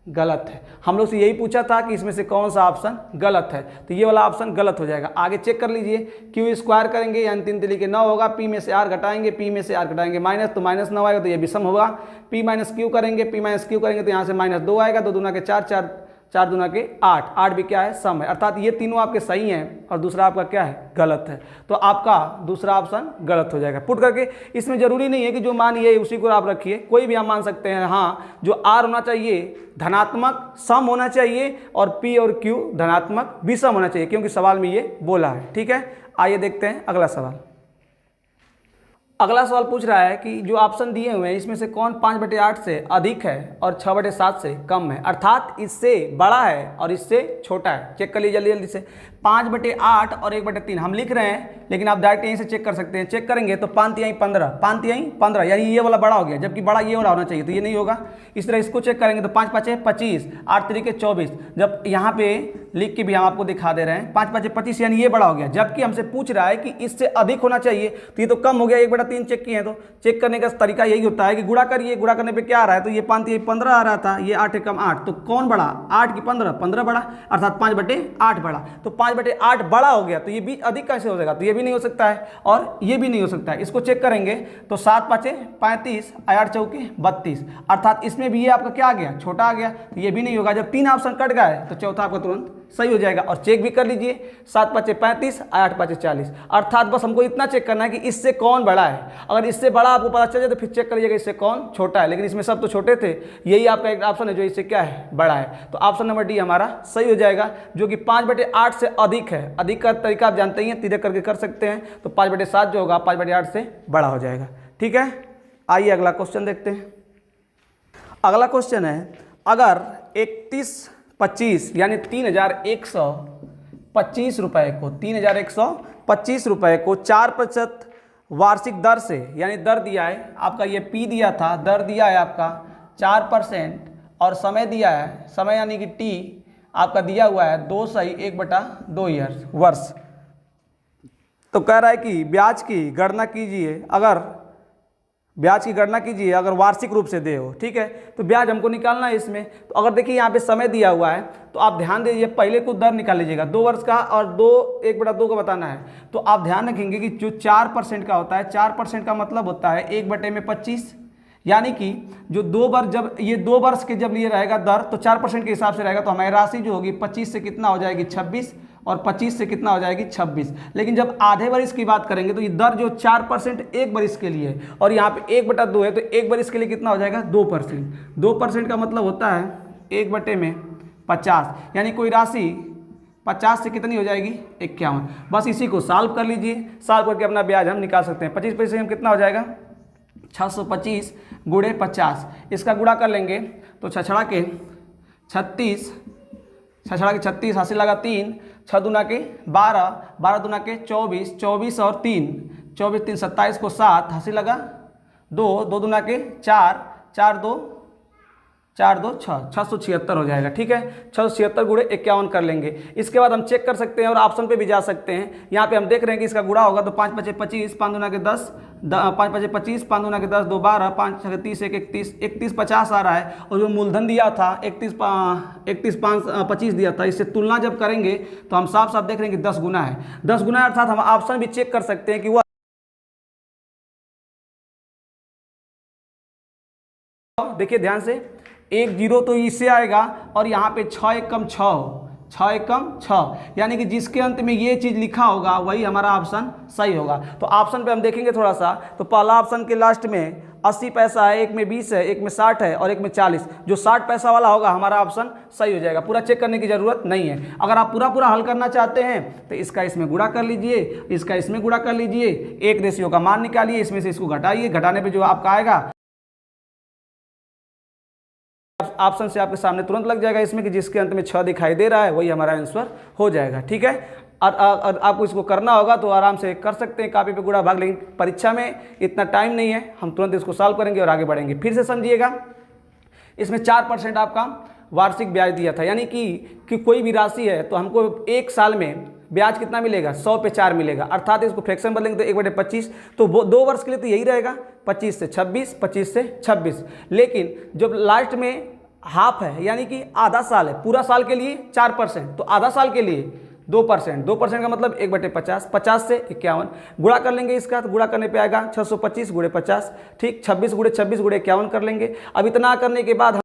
गलत है। हम लोग से यही पूछा था कि इसमें से कौन सा ऑप्शन गलत है, तो ये वाला ऑप्शन गलत हो जाएगा। आगे चेक कर लीजिए, क्यू स्क्वायर करेंगे यानी 3 तरीके 9 होगा, पी में से आर घटाएंगे, पी में से आर घटाएंगे माइनस, तो -9 आएगा, तो ये विषम होगा। पी माइनस क्यू करेंगे, पी माइनस क्यू करेंगे तो यहाँ से -2 आएगा, 2 दूना के 4, 4 दूना के 8, 8 भी क्या है सम है, अर्थात ये तीनों आपके सही हैं और दूसरा आपका क्या है गलत है, तो आपका दूसरा ऑप्शन गलत हो जाएगा। पुट करके इसमें जरूरी नहीं है कि जो मान ये उसी को आप रखिए, कोई भी आप मान सकते हैं। हाँ, जो आर होना चाहिए धनात्मक सम होना चाहिए और पी और क्यू धनात्मक विषम होना चाहिए, क्योंकि सवाल में ये बोला है। ठीक है, आइए देखते हैं अगला सवाल। अगला सवाल पूछ रहा है कि जो ऑप्शन दिए हुए हैं इसमें से कौन 5/8 से अधिक है और 6/7 से कम है, अर्थात इससे बड़ा है और इससे छोटा है। चेक कर लीजिए जल्दी जल्दी से। 5/8 और 1/3 हम लिख रहे हैं, लेकिन आप डायरेक्ट यहीं से चेक कर सकते हैं। चेक करेंगे तो 5 तिहाई 15, 5 तिहाई 15, यानी ये वाला बड़ा हो गया, जबकि बड़ा ये वाला होना चाहिए, तो ये नहीं होगा। इस तरह इसको चेक करेंगे तो 5 5 25, 8 तरीके 24, जब यहाँ पे लिख के भी हम आपको दिखा दे रहे हैं 5 5 25, यानी ये बड़ा हो गया, जबकि हमसे पूछ रहा है कि इससे अधिक होना चाहिए, तो ये तो कम हो गया। 1/3 चेक किए हैं, तो चेक करने का तरीका यही होता है कि गुणा करिए, गुणा करने पे क्या आ रहा है, तो ये 5 तिहाई 15 आ रहा था, ये 8 कम 8, तो कौन बड़ा, 8 की 15, 15 बड़ा, अर्थात 5/8 बड़ा, तो 5/8 बड़ा हो गया, तो ये भी अधिक कैसे हो जाएगा, तो ये भी नहीं हो सकता है और ये भी नहीं हो सकता है। इसको चेक करेंगे तो 7 5 35, 8 चौके 32, अर्थात इसमें भी ये आपका क्या आ गया छोटा आ गया, तो ये भी नहीं होगा। जब 3 ऑप्शन कट गए तो चौथा आपका तुरंत सही हो जाएगा। और चेक भी कर लीजिए, 7 5 35, 8 5 40, अर्थात बस हमको इतना चेक करना है कि इससे कौन बड़ा है। अगर इससे बड़ा आपको पता चल जाए तो फिर चेक करिएगा इससे कौन छोटा है, लेकिन इसमें सब तो छोटे थे, यही आपका एक ऑप्शन है जो इससे क्या है बड़ा है, तो ऑप्शन नंबर डी हमारा सही हो जाएगा, जो कि 5/8 से अधिक है। अधिक का तरीका आप जानते ही हैं, तिरक करके कर सकते हैं, तो 5/7 जो होगा 5/8 से बड़ा हो जाएगा। ठीक है, आइए अगला क्वेश्चन देखते हैं। अगला क्वेश्चन है, अगर 3125 यानी 3125 रुपये को 3125 रुपये को 4% वार्षिक दर से, यानी दर दिया है आपका, ये पी दिया था, दर दिया है आपका 4% और समय दिया है, समय यानी कि टी आपका दिया हुआ है 2/1/2 ईयर वर्ष। तो कह रहा है कि ब्याज की गणना कीजिए, अगर ब्याज की गणना कीजिए अगर वार्षिक रूप से दे हो। ठीक है, तो ब्याज हमको निकालना है इसमें, तो अगर देखिए यहाँ पे समय दिया हुआ है तो आप ध्यान दीजिए, पहले कुछ दर निकाल लीजिएगा 2 वर्ष का और 1/2 का बताना है, तो आप ध्यान रखेंगे कि जो 4% का होता है, 4% का मतलब होता है 1/25, यानी कि जो 2 वर्ष, जब ये 2 वर्ष के जब लिए रहेगा दर तो 4% के हिसाब से रहेगा, तो हमारी राशि जो होगी 25 से कितना हो जाएगी 26 और 25 से कितना हो जाएगी 26। लेकिन जब आधे वर्ष की बात करेंगे तो ये दर जो 4% एक वर्ष के लिए है और यहाँ पे 1/2 है, तो एक वर्ष के लिए कितना हो जाएगा 2%। 2% का मतलब होता है 1/50, यानी कोई राशि 50 से कितनी हो जाएगी 51। बस इसी को सॉल्व कर लीजिए, सॉल्व करके अपना ब्याज हम निकाल सकते हैं। 25 से हम कितना हो जाएगा 625 गुणे 50, इसका गुणा कर लेंगे तो 6 के 36, 36 हासिल लगा 3, 6 दूना के 12, 12 दूना के 24, 24 और 3, 24 3 27 को 7 हासिल लगा 2, 2 दूना के 4, 4 2 6, 676 हो जाएगा। ठीक है, 676 गुणे 51 कर लेंगे। इसके बाद हम चेक कर सकते हैं और ऑप्शन पे भी जा सकते हैं। यहाँ पे हम देख रहे हैं कि इसका गुणा होगा तो 5 5 25, 5 दूना के 10, 5 5 25, 5 दूना के 10, 2 12, 5 6 30, 1 31, 31 50 आ रहा है, और जो मूलधन दिया था 31 5 25 दिया था, इससे तुलना जब करेंगे तो हम साफ साफ देख रहे हैं कि 10 गुना है। 10 गुना अर्थात हम ऑप्शन भी चेक कर सकते हैं कि वह देखिए ध्यान से 1 0 तो इससे आएगा और यहाँ पे 6 1 कम 6 हो, 6 एकम 6, यानी कि जिसके अंत में ये चीज़ लिखा होगा वही हमारा ऑप्शन सही होगा। तो ऑप्शन पे हम देखेंगे थोड़ा सा, तो पहला ऑप्शन के लास्ट में 80 पैसा है, एक में 20 है, एक में 60 है और एक में 40, जो 60 पैसा वाला होगा हमारा ऑप्शन सही हो जाएगा। पूरा चेक करने की ज़रूरत नहीं है। अगर आप पूरा हल करना चाहते हैं तो इसका इसमें गुणा कर लीजिए, इसका इसमें गुणा कर लीजिए, एक रेशियो का मान निकालिए, इसमें से इसको घटाइए, घटाने पर जो आपका आएगा ऑप्शन से आपके सामने तुरंत लग जाएगा इसमें कि जिसके अंत में 6 दिखाई दे रहा है वही हमारा आंसर हो जाएगा। ठीक है, और आपको इसको करना होगा तो आराम से कर सकते हैं कापी पे गुणा भाग, लेकिन परीक्षा में इतना टाइम नहीं है, हम तुरंत इसको सॉल्व करेंगे और आगे बढ़ेंगे। फिर से समझिएगा, इसमें 4% आपका वार्षिक ब्याज दिया था, यानी कि कोई भी राशि है तो हमको एक साल में ब्याज कितना मिलेगा, 100 पे 4 मिलेगा, अर्थात इसको फ्रैक्शन बदलेंगे तो 1/25, तो 2 वर्ष के लिए तो यही रहेगा 25 से 26, 25 से 26। लेकिन जब लास्ट में हाफ है यानी कि आधा साल है, पूरा साल के लिए 4%, तो आधा साल के लिए 2%, 2% का मतलब 1/50, 50 से 51 गुणा कर लेंगे इसका, तो गुणा करने पे आएगा 625 × 50, ठीक, 26 × 26 × 51 कर लेंगे। अब इतना करने के बाद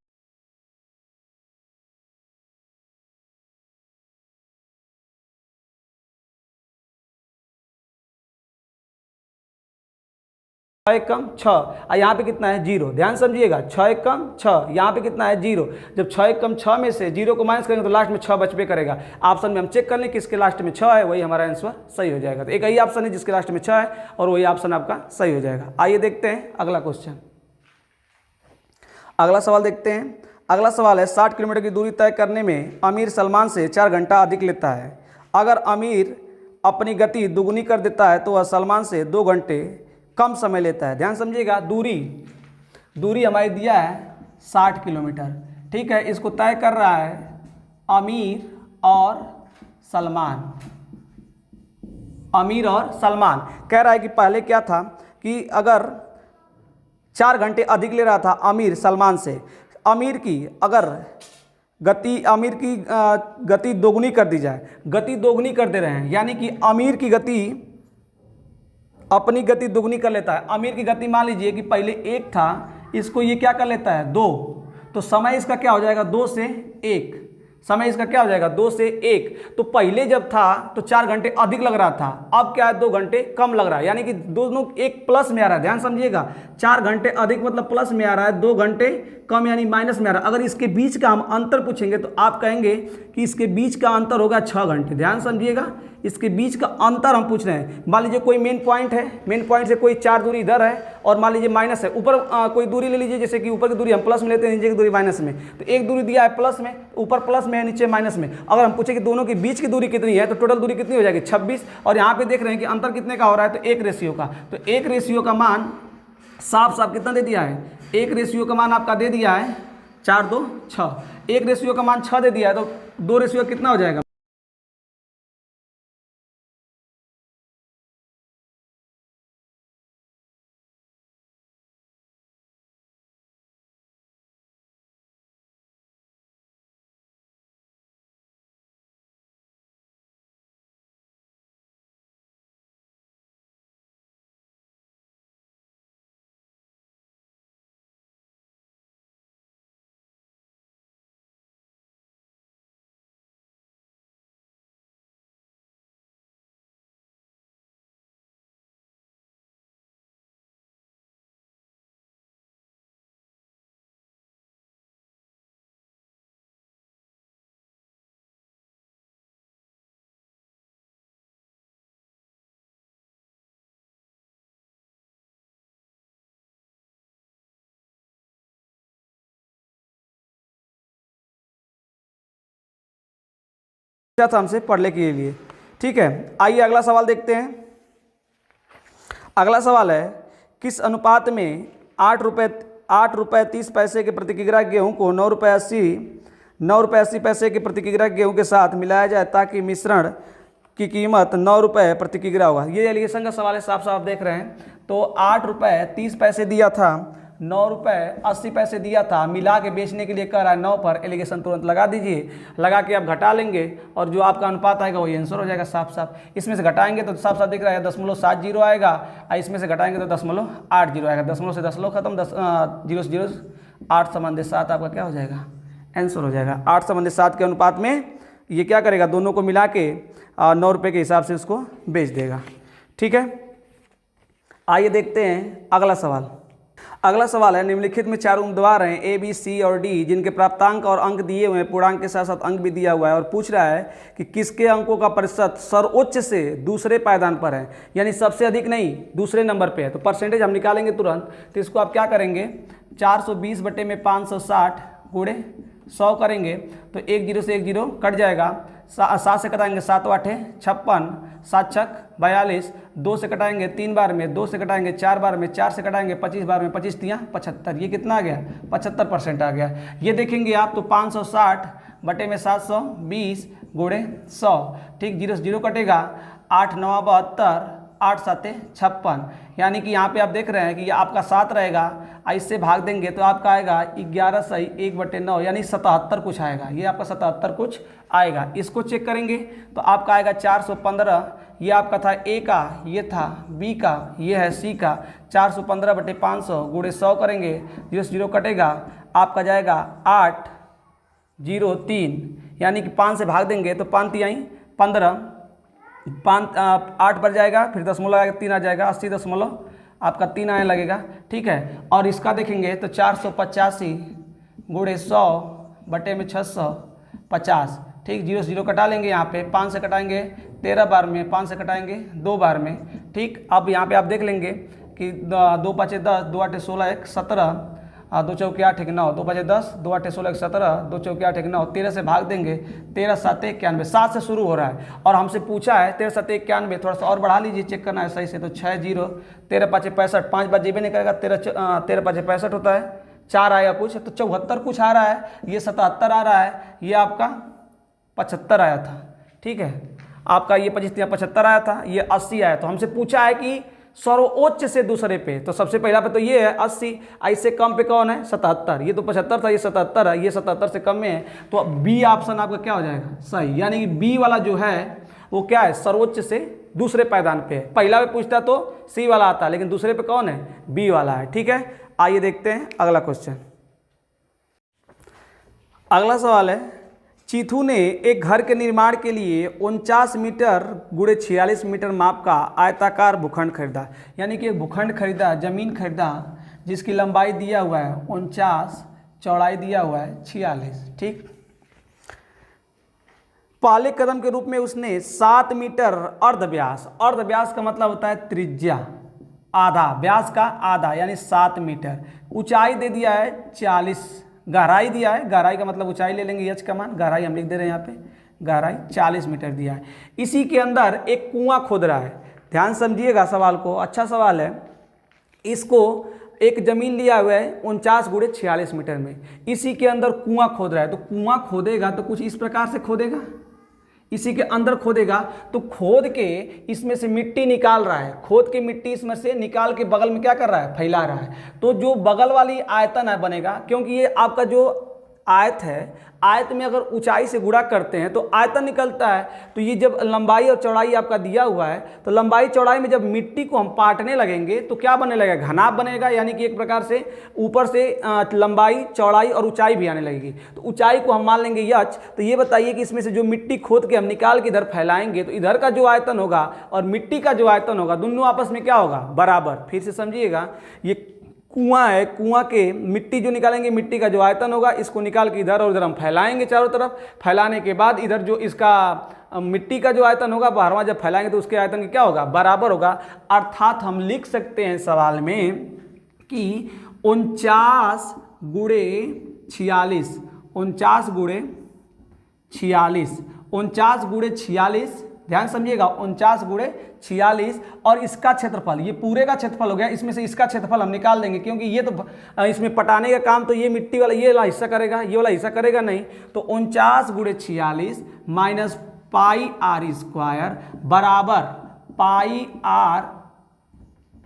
6 एकम 6, और यहाँ पे कितना है 0, ध्यान समझिएगा, 6 एकम 6, यहाँ पे कितना है 0। जब 6 एकम 6 में से 0 को माइनस करेंगे तो लास्ट में 6 बचबे करेगा। ऑप्शन में हम चेक कर लें किसके लास्ट में 6 है, वही हमारा आंसर सही हो जाएगा। तो एक ही ऑप्शन है जिसके लास्ट में 6 है और वही ऑप्शन आपका सही हो जाएगा। आइए देखते हैं अगला क्वेश्चन। अगला सवाल देखते हैं। अगला सवाल है, 60 किलोमीटर की दूरी तय करने में आमिर सलमान से 4 घंटा अधिक लेता है। अगर आमिर अपनी गति दुगुनी कर देता है तो वह सलमान से 2 घंटे कम समय लेता है। ध्यान समझिएगा, दूरी हमारी दिया है 60 किलोमीटर, ठीक है, इसको तय कर रहा है आमिर और सलमान। आमिर और सलमान कह रहा है कि पहले क्या था कि अगर 4 घंटे अधिक ले रहा था आमिर सलमान से, आमिर की गति दोगुनी कर दी जाए, गति दोगुनी कर दे रहे हैं, यानी कि आमिर की गति अपनी गति दुगनी कर लेता है। आमिर की गति मान लीजिए कि पहले 1 था, इसको ये क्या कर लेता है 2, तो समय इसका क्या हो जाएगा 2 से 1, समय इसका क्या हो जाएगा 2 से 1। तो पहले जब था तो 4 घंटे अधिक लग रहा था, अब क्या है 2 घंटे कम लग रहा है, यानी कि दोनों एक प्लस में आ रहा है। ध्यान समझिएगा, 4 घंटे अधिक मतलब प्लस में आ रहा है, 2 घंटे कम यानी माइनस में आ रहा है। अगर इसके बीच का हम अंतर पूछेंगे तो आप कहेंगे कि इसके बीच का अंतर होगा 6 घंटे। ध्यान समझिएगा, इसके बीच का अंतर हम पूछ रहे हैं। मान लीजिए कोई मेन पॉइंट है, मेन पॉइंट से कोई 4 दूरी इधर है और मान लीजिए माइनस है, ऊपर कोई दूरी ले लीजिए, जैसे कि ऊपर की दूरी हम प्लस में लेते हैं, नीचे की दूरी माइनस में, तो एक दूरी दिया है प्लस में, ऊपर प्लस में है, नीचे माइनस में। अगर हम पूछे कि दोनों के बीच की दूरी कितनी है तो टोटल दूरी कितनी हो जाएगी 26, और यहाँ पे देख रहे हैं कि अंतर कितने का हो रहा है, तो 1 रेशियो का। तो 1 रेशियो का मान साफ कितना दे दिया है, 1 रेशियो का मान आपका दे दिया है 4 2 6, 1 रेशियो का मान 6 दे दिया है, तो 2 रेशियो कितना हो जाएगा, था हमसे पढ़ने के लिए। ठीक है, आइए अगला सवाल देखते हैं। अगला सवाल है, किस अनुपात में 8 रुपये 30 पैसे के प्रति किलोग्राम गेहूं को 9 रुपये 80 पैसे के प्रति किलोग्राम गेहूं के साथ मिलाया जाए ताकि मिश्रण की कीमत 9 रुपये प्रति किलोग्राम होगा। ये एलिगेशन का सवाल है, साफ देख रहे हैं। तो 8 रुपये 30 पैसे दिया था, 9 रुपये 80 पैसे दिया था, मिला के बेचने के लिए कह रहा है 9 पर, एलिगेशन तुरंत लगा दीजिए, लगा के आप घटा लेंगे और जो आपका अनुपात आएगा वही आंसर हो जाएगा साफ। इसमें से घटाएंगे तो साफ दिख रहा है 0.70 आएगा, और इसमें से घटाएंगे तो 0.80 आएगा। 10 से 10 लो खत्म, 10 0 से 0 8 = 7 आपका क्या हो जाएगा आंसर हो जाएगा। 8 = 7 के अनुपात में ये क्या करेगा, दोनों को मिला के 9 रुपये के हिसाब से उसको बेच देगा। ठीक है, आइए देखते हैं अगला सवाल। अगला सवाल है, निम्नलिखित में 4 उम्मीदवार हैं ए, बी, सी और डी, जिनके प्राप्तांक और अंक दिए हुए हैं, पूर्णांक के साथ साथ अंक भी दिया हुआ है, और पूछ रहा है कि किसके अंकों का प्रतिशत सर्वोच्च से दूसरे पायदान पर है, यानी सबसे अधिक नहीं दूसरे नंबर पे है। तो परसेंटेज हम निकालेंगे तुरंत। तो इसको आप क्या करेंगे, 420 बटे में 560 गुणे 100 करेंगे तो 1 0 से 1 0 कट जाएगा, 7 से कटाएंगे 7 8 56, 7 छक 42, 2 से कटाएंगे 3 बार में, 2 से कटाएंगे 4 बार में, 4 से कटाएंगे 25 बार में, 25 तियाँ 75, ये कितना आ गया, 75% आ गया। ये देखेंगे आप तो 560 बटे में 720 गुणे 100, ठीक, 0 से 0 कटेगा, 8 9 72, 8 7 56, यानी कि यहाँ पे आप देख रहे हैं कि ये आपका 7 रहेगा, इससे भाग देंगे तो आपका आएगा 11 सही 1 बटे 9, यानी 77 कुछ आएगा, ये आपका 77 कुछ आएगा। इसको चेक करेंगे तो आपका आएगा 415, ये आपका था ए का, ये था बी का, ये है सी का, 415 बटे 500 गुणे 100 करेंगे, 0 से 0 कटेगा, आपका जाएगा 803, यानी कि 5 से भाग देंगे तो 5 तिहाई 15, 8 पर जाएगा, फिर दशमलव आएगा 3 आ जाएगा, 80 आपका 3 आने लगेगा। ठीक है, और इसका देखेंगे तो 485 गुणे 100 बटे में 650, ठीक, 0 से 0 कटा लेंगे, यहाँ पे 5 से कटाएंगे 13 बार में, 5 से कटाएंगे 2 बार में। ठीक, अब यहाँ पे आप देख लेंगे कि 2 5 10, 2 8 16 1 17, 2 चौके 8 1 9, 2 5 10, 2 8 16 1 17, 2 चौके 8 1 9, 13 से भाग देंगे, 13 7 91, 7 से शुरू हो रहा है और हमसे पूछा है 13 7 91, थोड़ा सा और बढ़ा लीजिए, चेक करना है सही से, तो 6 0, 13 5 65, 5 बार जेबे नहीं करेगा, 13 5 65 होता है, 4 आएगा कुछ, तो 74 कुछ आ रहा है, ये 77 आ रहा है, ये आपका 75 आया था। ठीक है, आपका ये 25 75 आया था, ये 80 आया। तो हमसे पूछा है कि सर्वोच्च से दूसरे पे, तो सबसे पहला पे तो ये है 80, इससे कम पे कौन है 77, ये तो 75 था, ये 77 है, ये 77 से कम में है, तो बी ऑप्शन आपका क्या हो जाएगा सही, यानी कि बी वाला जो है वो क्या है, सर्वोच्च से दूसरे पायदान पे है। पहला पे पूछता तो सी वाला आता, लेकिन दूसरे पे कौन है, बी वाला है। ठीक है, आइए देखते हैं अगला क्वेश्चन। अगला सवाल है, चीथू ने एक घर के निर्माण के लिए 49 मीटर गुणे 46 मीटर माप का आयताकार भूखंड खरीदा, यानी कि एक भूखंड खरीदा, जमीन खरीदा, जिसकी लंबाई दिया हुआ है 49, चौड़ाई दिया हुआ है 46। ठीक, पहले कदम के रूप में उसने 7 मीटर अर्धव्यास, अर्धव्यास का मतलब होता है त्रिज्या, आधा, व्यास का आधा यानी 7 मीटर, ऊंचाई दे दिया है 40, गहराई दिया है, गहराई का मतलब ऊंचाई ले लेंगे, एच का मान, गहराई हम लिख दे रहे हैं यहाँ पे, गहराई 40 मीटर दिया है। इसी के अंदर एक कुआं खोद रहा है, ध्यान समझिएगा सवाल को, अच्छा सवाल है। इसको एक जमीन लिया हुआ है 49 गुणे 46 मीटर में, इसी के अंदर कुआं खोद रहा है, तो कुआं खोदेगा तो कुछ इस प्रकार से खोदेगा, इसी के अंदर खोदेगा, तो खोद के इसमें से मिट्टी निकाल रहा है, खोद के मिट्टी इसमें से निकाल के बगल में क्या कर रहा है, फैला रहा है। तो जो बगल वाली आयतन है बनेगा, क्योंकि ये आपका जो आयत है, आयत में अगर ऊंचाई से गुणा करते हैं तो आयतन निकलता है। तो ये जब लंबाई और चौड़ाई आपका दिया हुआ है, तो लंबाई चौड़ाई में जब मिट्टी को हम पाटने लगेंगे तो क्या बनने लगेगा, घनाभ बनेगा, यानी कि एक प्रकार से ऊपर से लंबाई चौड़ाई और ऊंचाई भी आने लगेगी। तो ऊंचाई को हम मान लेंगे यच। तो ये बताइए कि इसमें से जो मिट्टी खोद के हम निकाल के इधर फैलाएंगे तो इधर का जो आयतन होगा और मिट्टी का जो आयतन होगा, दोनों आपस में क्या होगा, बराबर। फिर से समझिएगा, ये कुआं है, कुआं के मिट्टी जो निकालेंगे, मिट्टी का जो आयतन होगा, इसको निकाल के इधर और इधर हम फैलाएंगे चारों तरफ। फैलाने के बाद इधर जो इसका मिट्टी का जो आयतन होगा, बाहरवां जब फैलाएंगे तो उसके आयतन की क्या होगा, बराबर होगा। अर्थात हम लिख सकते हैं सवाल में कि 49 गुणे 46, 49 गुणे 46, 49 गुणे 46, ध्यान समझिएगा, 49 गुणे 46, और इसका क्षेत्रफल, ये पूरे का क्षेत्रफल हो गया, इसमें से इसका क्षेत्रफल हम निकाल देंगे, क्योंकि ये तो इसमें पटाने का काम तो ये मिट्टी वाला, ये वाला हिस्सा करेगा, ये वाला हिस्सा करेगा नहीं। तो 49 गुणे 46 माइनस पाई आर स्क्वायर बराबर पाई आर,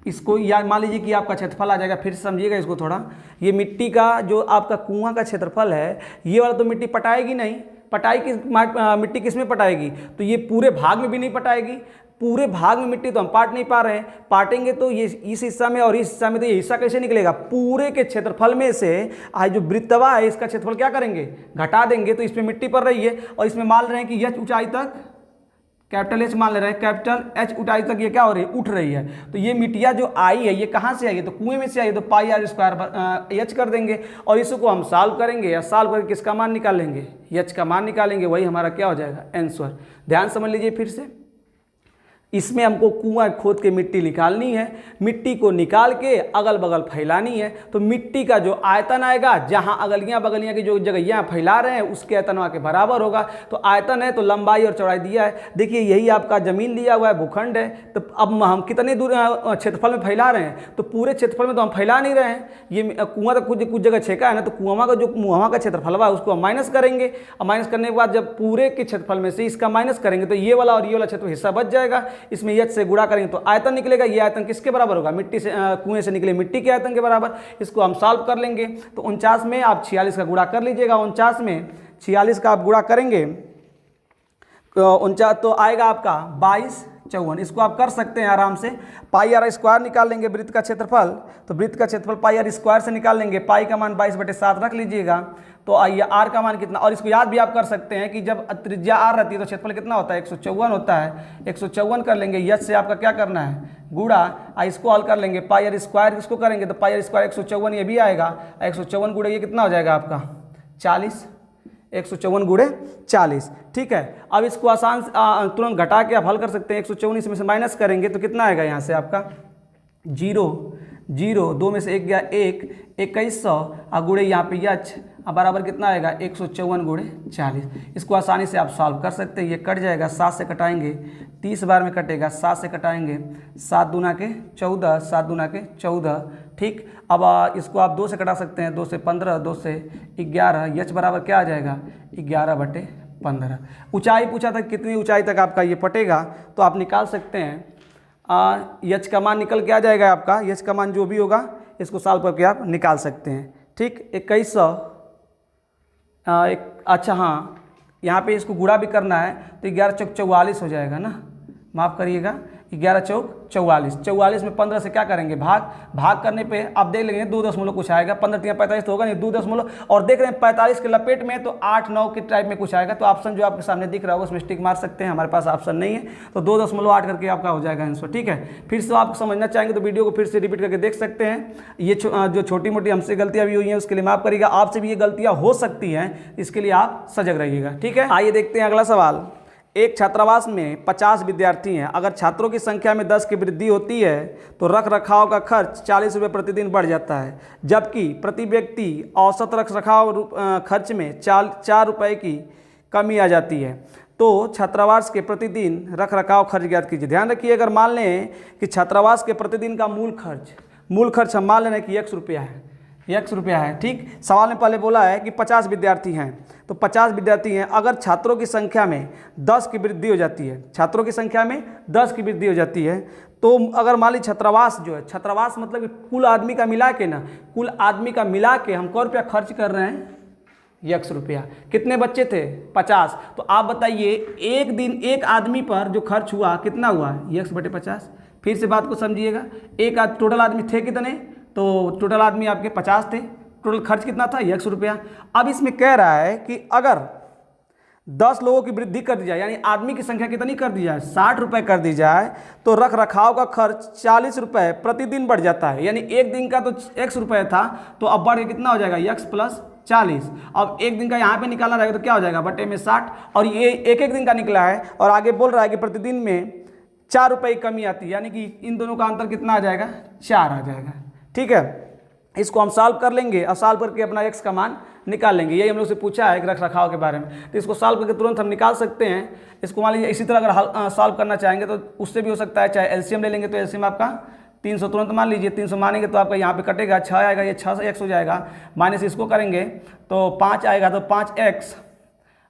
इसको या मान लीजिए कि आपका क्षेत्रफल आ जाएगा। फिर समझिएगा इसको थोड़ा, ये मिट्टी का जो आपका कुआं का क्षेत्रफल है, ये वाला तो मिट्टी पटाएगी नहीं, पटाई की मिट्टी किस में पटाएगी, तो ये पूरे भाग में भी नहीं पटाएगी। पूरे भाग में मिट्टी तो हम पाट नहीं पा रहे हैं, पाटेंगे तो ये इस हिस्सा में और इस हिस्सा में, तो ये हिस्सा कैसे निकलेगा, पूरे के क्षेत्रफल में से आज जो वृत्तवा है इसका क्षेत्रफल क्या करेंगे, घटा देंगे। तो इसमें मिट्टी पड़ रही है और इसमें मान रहे हैं कि यह ऊंचाई तक कैपिटल एच मान ले रहे हैं, कैपिटल एच ऊंचाई तक ये क्या हो रही है, उठ रही है। तो ये मिट्टिया जो आई है ये कहाँ से आई है, तो कुएं में से आई है, तो पाई आर स्क्वायर एच कर देंगे और इसको हम सॉल्व करेंगे या सॉल्व करके किसका मान निकालेंगे, एच का मान निकालेंगे, वही हमारा क्या हो जाएगा, आंसर। ध्यान समझ लीजिए फिर से, इसमें हमको कुआं खोद के मिट्टी निकालनी है, मिट्टी को निकाल के अगल बगल फैलानी है। तो मिट्टी का जो आयतन आएगा, जहां अगलियां बगलियां की जो जगहियां फैला रहे हैं उसके आयतनवा के बराबर होगा। तो आयतन है तो लंबाई और चौड़ाई दिया है। देखिए यही आपका जमीन दिया हुआ है, भूखंड है। तो अब हम कितने दूर क्षेत्रफल में फैला रहे हैं, तो पूरे क्षेत्रफल में तो हम फैला नहीं रहे हैं। ये कुआं तो कुछ जगह छेका है ना, तो कुआं का जो मुहां का क्षेत्रफल है उसको हम माइनस करेंगे और माइनस करने के बाद जब पूरे के क्षेत्रफल में से इसका माइनस करेंगे तो ये वाला और ये वाला क्षेत्र हिस्सा बच जाएगा। इसमें एच से गुणा करेंगे तो आयतन निकलेगा। ये आयतन किसके बराबर होगा, मिट्टी से कुएं से निकले मिट्टी के आयतन के बराबर। इसको हम सॉल्व कर लेंगे। तो 49 में आप 46 का गुणा कर लीजिएगा। 49 में 46 का आप गुणा करेंगे 49 तो आएगा आपका 22 54। इसको आप कर सकते हैं आराम से। पाई आर स्क्वायर निकाल लेंगे वृत्त का क्षेत्रफल, तो वृत्त का क्षेत्रफल पाई आर स्क्वायर से निकाल लेंगे। पाई का मान 22/7 रख लीजिएगा। तो आइए आर का मान कितना, और इसको याद भी आप कर सकते हैं कि जब त्रिज्या आर रहती है तो क्षेत्रफल कितना होता है, 154 होता है। 154 कर लेंगे, यच से आपका क्या करना है, गुणा। इसको हल कर लेंगे, पाई आर स्क्वायर इसको करेंगे तो पाई आर स्क्वायर 154 ये भी आएगा। 154 गुणे ये कितना हो जाएगा आपका 40, 154 गुणे 40। ठीक है, अब इसको आसान तुरंत घटा के आप हल कर सकते हैं। 154 इसमें से माइनस करेंगे तो कितना आएगा यहाँ से आपका 0 0, 2 में से 1 गया 1, 2100 और गुणे यहाँ पे यच बराबर कितना आएगा 154 गुणे 40। इसको आसानी से आप सॉल्व कर सकते हैं। ये कट जाएगा, 7 से कटाएंगे 30 बार में कटेगा, 7 से कटाएंगे 7 दूना के 14, 7 दूना के 14। ठीक, अब इसको आप 2 से कटा सकते हैं, 2 से 15, 2 से 11। यच बराबर क्या आ जाएगा 11/15। ऊंचाई पूछा था कितनी ऊंचाई तक आपका ये पटेगा, तो आप निकाल सकते हैं। यच का मान निकल के आ जाएगा आपका, यच का मान जो भी होगा इसको सॉल्व करके आप निकाल सकते हैं। ठीक, 2100 अच्छा हाँ, यहाँ पे इसको गुणा भी करना है तो 11 चौक 44 हो जाएगा ना, माफ़ करिएगा 11 चौक 44। 44 में 15 से क्या करेंगे भाग करने पे आप देख लेंगे 2 दशमलव कुछ आएगा। 15 3 45 तो होगा नहीं, 2 दशमलव। और देख रहे हैं 45 के लपेट में तो 8 9 के टाइप में कुछ आएगा। तो ऑप्शन जो आपके सामने दिख रहा होगा उसमें टिक मार सकते हैं। हमारे पास ऑप्शन नहीं है तो 2.8 करके आपका हो जाएगा आंसर। ठीक है, फिर से आप समझना चाहेंगे तो वीडियो को फिर से रिपीट करके देख सकते हैं। ये जो छोटी मोटी हमसे गलतियाँ भी हुई हैं उसके लिए माफ़ करिएगा, आपसे भी ये गलतियाँ हो सकती हैं, इसके लिए आप सजग रहिएगा। ठीक है, आइए देखते हैं अगला सवाल। एक छात्रावास में 50 विद्यार्थी हैं। अगर छात्रों की संख्या में 10 की वृद्धि होती है तो रख रखाव का खर्च 40 रुपये प्रतिदिन बढ़ जाता है, जबकि प्रति व्यक्ति औसत रख रखाव खर्च में 4 रुपये की कमी आ जाती है। तो छात्रावास के प्रतिदिन रख रखाव खर्च ज्ञात कीजिए। ध्यान रखिए, अगर मान लें कि छात्रावास के प्रतिदिन का मूल खर्च हम मान लें कि 100 रुपया है, 100 रुपया है। ठीक, सवाल में पहले बोला है कि 50 विद्यार्थी हैं, तो 50 विद्यार्थी हैं। अगर छात्रों की संख्या में 10 की वृद्धि हो जाती है, छात्रों की संख्या में 10 की वृद्धि हो जाती है, तो अगर मान ली छात्रावास जो है, छात्रावास मतलब कि कुल आदमी का मिला के ना, कुल आदमी का मिला के हम कै रुपया खर्च कर रहे हैं, 100 रुपया। कितने बच्चे थे 50, तो आप बताइए एक दिन एक आदमी पर जो खर्च हुआ कितना हुआ, 100/50। फिर से बात को समझिएगा, एक टोटल आदमी थे कितने, तो टोटल आदमी आपके 50 थे, टोटल खर्च कितना था 100 रुपया। अब इसमें कह रहा है कि अगर 10 लोगों की वृद्धि कर दी जाए, यानी आदमी की संख्या कितनी कर दी जाए, 60 रुपये कर दी जाए, तो रख रखाव का खर्च 40 रुपये प्रतिदिन बढ़ जाता है। यानी एक दिन का तो 100 रुपये था, तो अब बढ़ के कितना हो जाएगा, x + 40। अब एक दिन का यहाँ पे निकालना रहेगा तो क्या हो जाएगा, बटे में 60। और ये एक दिन का निकला है और आगे बोल रहा है कि प्रतिदिन में 4 रुपये की कमी आती है, यानी कि इन दोनों का अंतर कितना आ जाएगा, 4 आ जाएगा। ठीक है, इसको हम सॉल्व कर लेंगे और सॉल्व करके अपना x का मान निकाल लेंगे। यही हम लोग से पूछा है रख रखाव के बारे में, तो इसको सॉल्व करके तुरंत हम निकाल सकते हैं। इसको मान लीजिए इसी तरह अगर सॉल्व करना चाहेंगे तो उससे भी हो सकता है, चाहे एलसीएम ले लेंगे तो एलसीएम आपका 300 तुरंत मान लीजिए, 300 मानेंगे तो आपका यहाँ पे कटेगा 6 आएगा, ये 6 से x हो जाएगा, माइनस इसको करेंगे तो 5 आएगा, तो 5x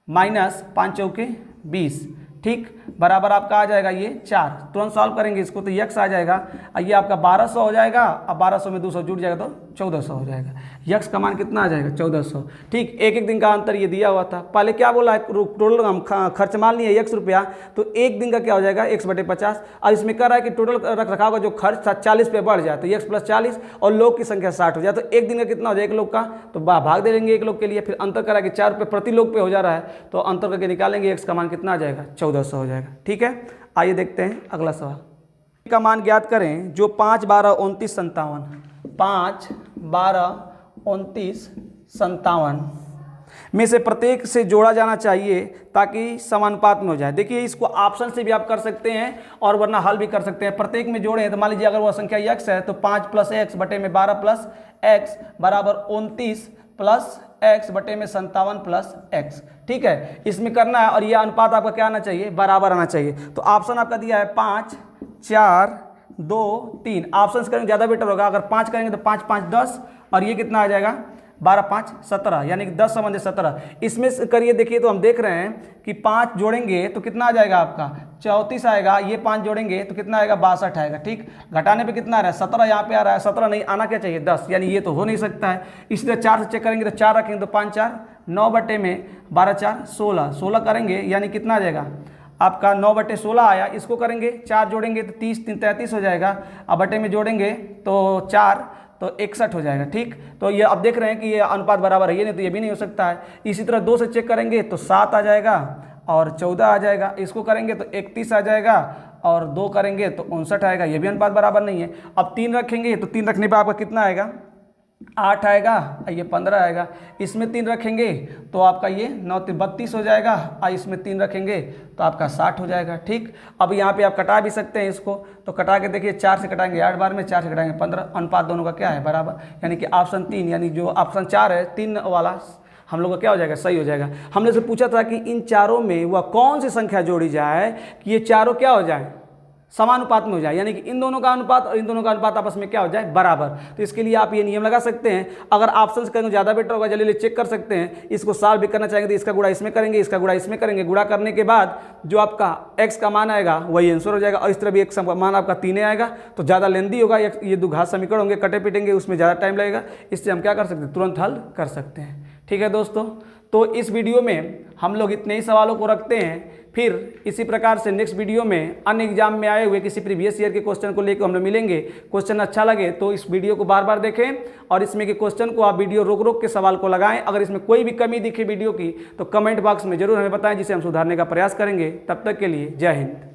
माइनस 5 चौके 20। ठीक, बराबर आपका आ जाएगा ये 4। तुरंत सॉल्व करेंगे इसको तो x आ जाएगा, ये आपका 1200 हो जाएगा। अब 1200 में 200 जुड़ जाएगा तो 1400 हो जाएगा। यक्स का मान कितना आ जाएगा 1400। ठीक, एक एक दिन का अंतर ये दिया हुआ था। पहले क्या बोला है, टोटल खर्च मान लिया x रुपया, तो एक दिन का क्या हो जाएगा x/50। अब इसमें कह रहा है कि टोटल रख रखाव का जो खर्च था 40 पे बढ़ जाए तो x + 40 और लोग की संख्या 60 हो जाए तो एक दिन का कितना हो जाए एक लोग का, तो भाग दे देंगे एक लोग के लिए। फिर अंतर करा कि 4 रुपये प्रति लोग पे हो जा रहा है तो अंतर करके निकालेंगे, x का मान कितना आ जाएगा 1400 हो जाएगा। ठीक है, आइए देखते हैं अगला सवाल का मान ज्ञात करें जो 5, 12, 29, 57, 5, 12, 29, 57 में से प्रत्येक से जोड़ा जाना चाहिए ताकि समानुपात में हो जाए। देखिए इसको ऑप्शन से भी आप कर सकते हैं और वरना हल भी कर सकते हैं। प्रत्येक में जोड़ें तो मान लीजिए अगर वह संख्या x है तो 5 + x बटे में 12 + x बराबर 29 + x बटे में 57 + x। ठीक है, इसमें करना है और यह अनुपात आपका क्या आना चाहिए, बराबर आना चाहिए। तो ऑप्शन आपका दिया है 5, 4, 2, 3। ऑप्शन करेंगे ज़्यादा बेटर होगा। अगर 5 करेंगे तो 5, 5, 10 और ये कितना आ जाएगा 12, 5, 17 यानी कि 10 = 17। इसमें करिए देखिए तो हम देख रहे हैं कि 5 जोड़ेंगे तो कितना आ जाएगा आपका 34 आएगा, ये 5 जोड़ेंगे तो कितना आएगा 62 आएगा। ठीक, घटाने पे कितना आ रहा है 17 यहाँ पे आ रहा है, 17 नहीं आना क्या चाहिए 10, यानी ये तो हो नहीं सकता है। इसी तरह 4 से चेक करेंगे तो 4 रखेंगे तो 5, 4, 9 बटे में 12, 4, 16, 16 करेंगे यानी कितना आ जाएगा आपका 9/16 आया। इसको करेंगे 4 जोड़ेंगे तो 30, 3, 33 हो जाएगा। अब बटे में जोड़ेंगे तो 4 तो 61 हो जाएगा। ठीक, तो ये अब देख रहे हैं कि ये अनुपात बराबर है, ये नहीं तो ये भी नहीं हो सकता है। इसी तरह 2 से चेक करेंगे तो 7 आ जाएगा और 14 आ जाएगा। इसको करेंगे तो 31 आ जाएगा और 2 करेंगे तो 59 आएगा, ये भी अनुपात बराबर नहीं है। अब 3 रखेंगे तो 3 रखने पर आपका कितना आएगा 8 आएगा, ये 15 आएगा। इसमें 3 रखेंगे तो आपका ये 9, 32 हो जाएगा और इसमें 3 रखेंगे तो आपका 60 हो जाएगा। ठीक, अब यहाँ पे आप कटा भी सकते हैं इसको, तो कटा के देखिए 4 से कटाएंगे 8 बार में, 4 से कटाएंगे 15, अनुपात दोनों का क्या है बराबर, यानी कि ऑप्शन 3 यानी जो ऑप्शन 4 है 3 वाला हम लोग का क्या हो जाएगा सही हो जाएगा। हमने से पूछा था कि इन चारों में वह कौन सी संख्या जोड़ी जाए कि ये चारों क्या हो जाए समानुपात में हो जाए, यानी कि इन दोनों का अनुपात और इन दोनों का अनुपात आपस में क्या हो जाए बराबर। तो इसके लिए आप ये नियम लगा सकते हैं। अगर ऑप्शन करेंगे ज़्यादा बेटर होगा, जल्दी चेक कर सकते हैं। इसको सॉल्व भी करना चाहेंगे तो इसका गुणा इसमें करेंगे, इसका गुणा इसमें करेंगे। गुणा करने के बाद जो आपका x का मान आएगा वही आंसर हो जाएगा और इस तरह भी x का मान आपका 3 आएगा। तो ज़्यादा लेंदी होगा, ये द्विघात समीकरण होंगे, कटे पिटेंगे, उसमें ज़्यादा टाइम लगेगा। इससे हम क्या कर सकते हैं तुरंत हल कर सकते हैं। ठीक है दोस्तों, तो इस वीडियो में हम लोग इतने ही सवालों को रखते हैं। फिर इसी प्रकार से नेक्स्ट वीडियो में अन्य एग्जाम में आए हुए किसी प्रीवियस ईयर के क्वेश्चन को लेकर हम लोग मिलेंगे। क्वेश्चन अच्छा लगे तो इस वीडियो को बार बार देखें और इसमें के क्वेश्चन को आप वीडियो रोक रोक के सवाल को लगाएं। अगर इसमें कोई भी कमी दिखे वीडियो की तो कमेंट बॉक्स में जरूर हमें बताएं, जिसे हम सुधारने का प्रयास करेंगे। तब तक के लिए जय हिंद।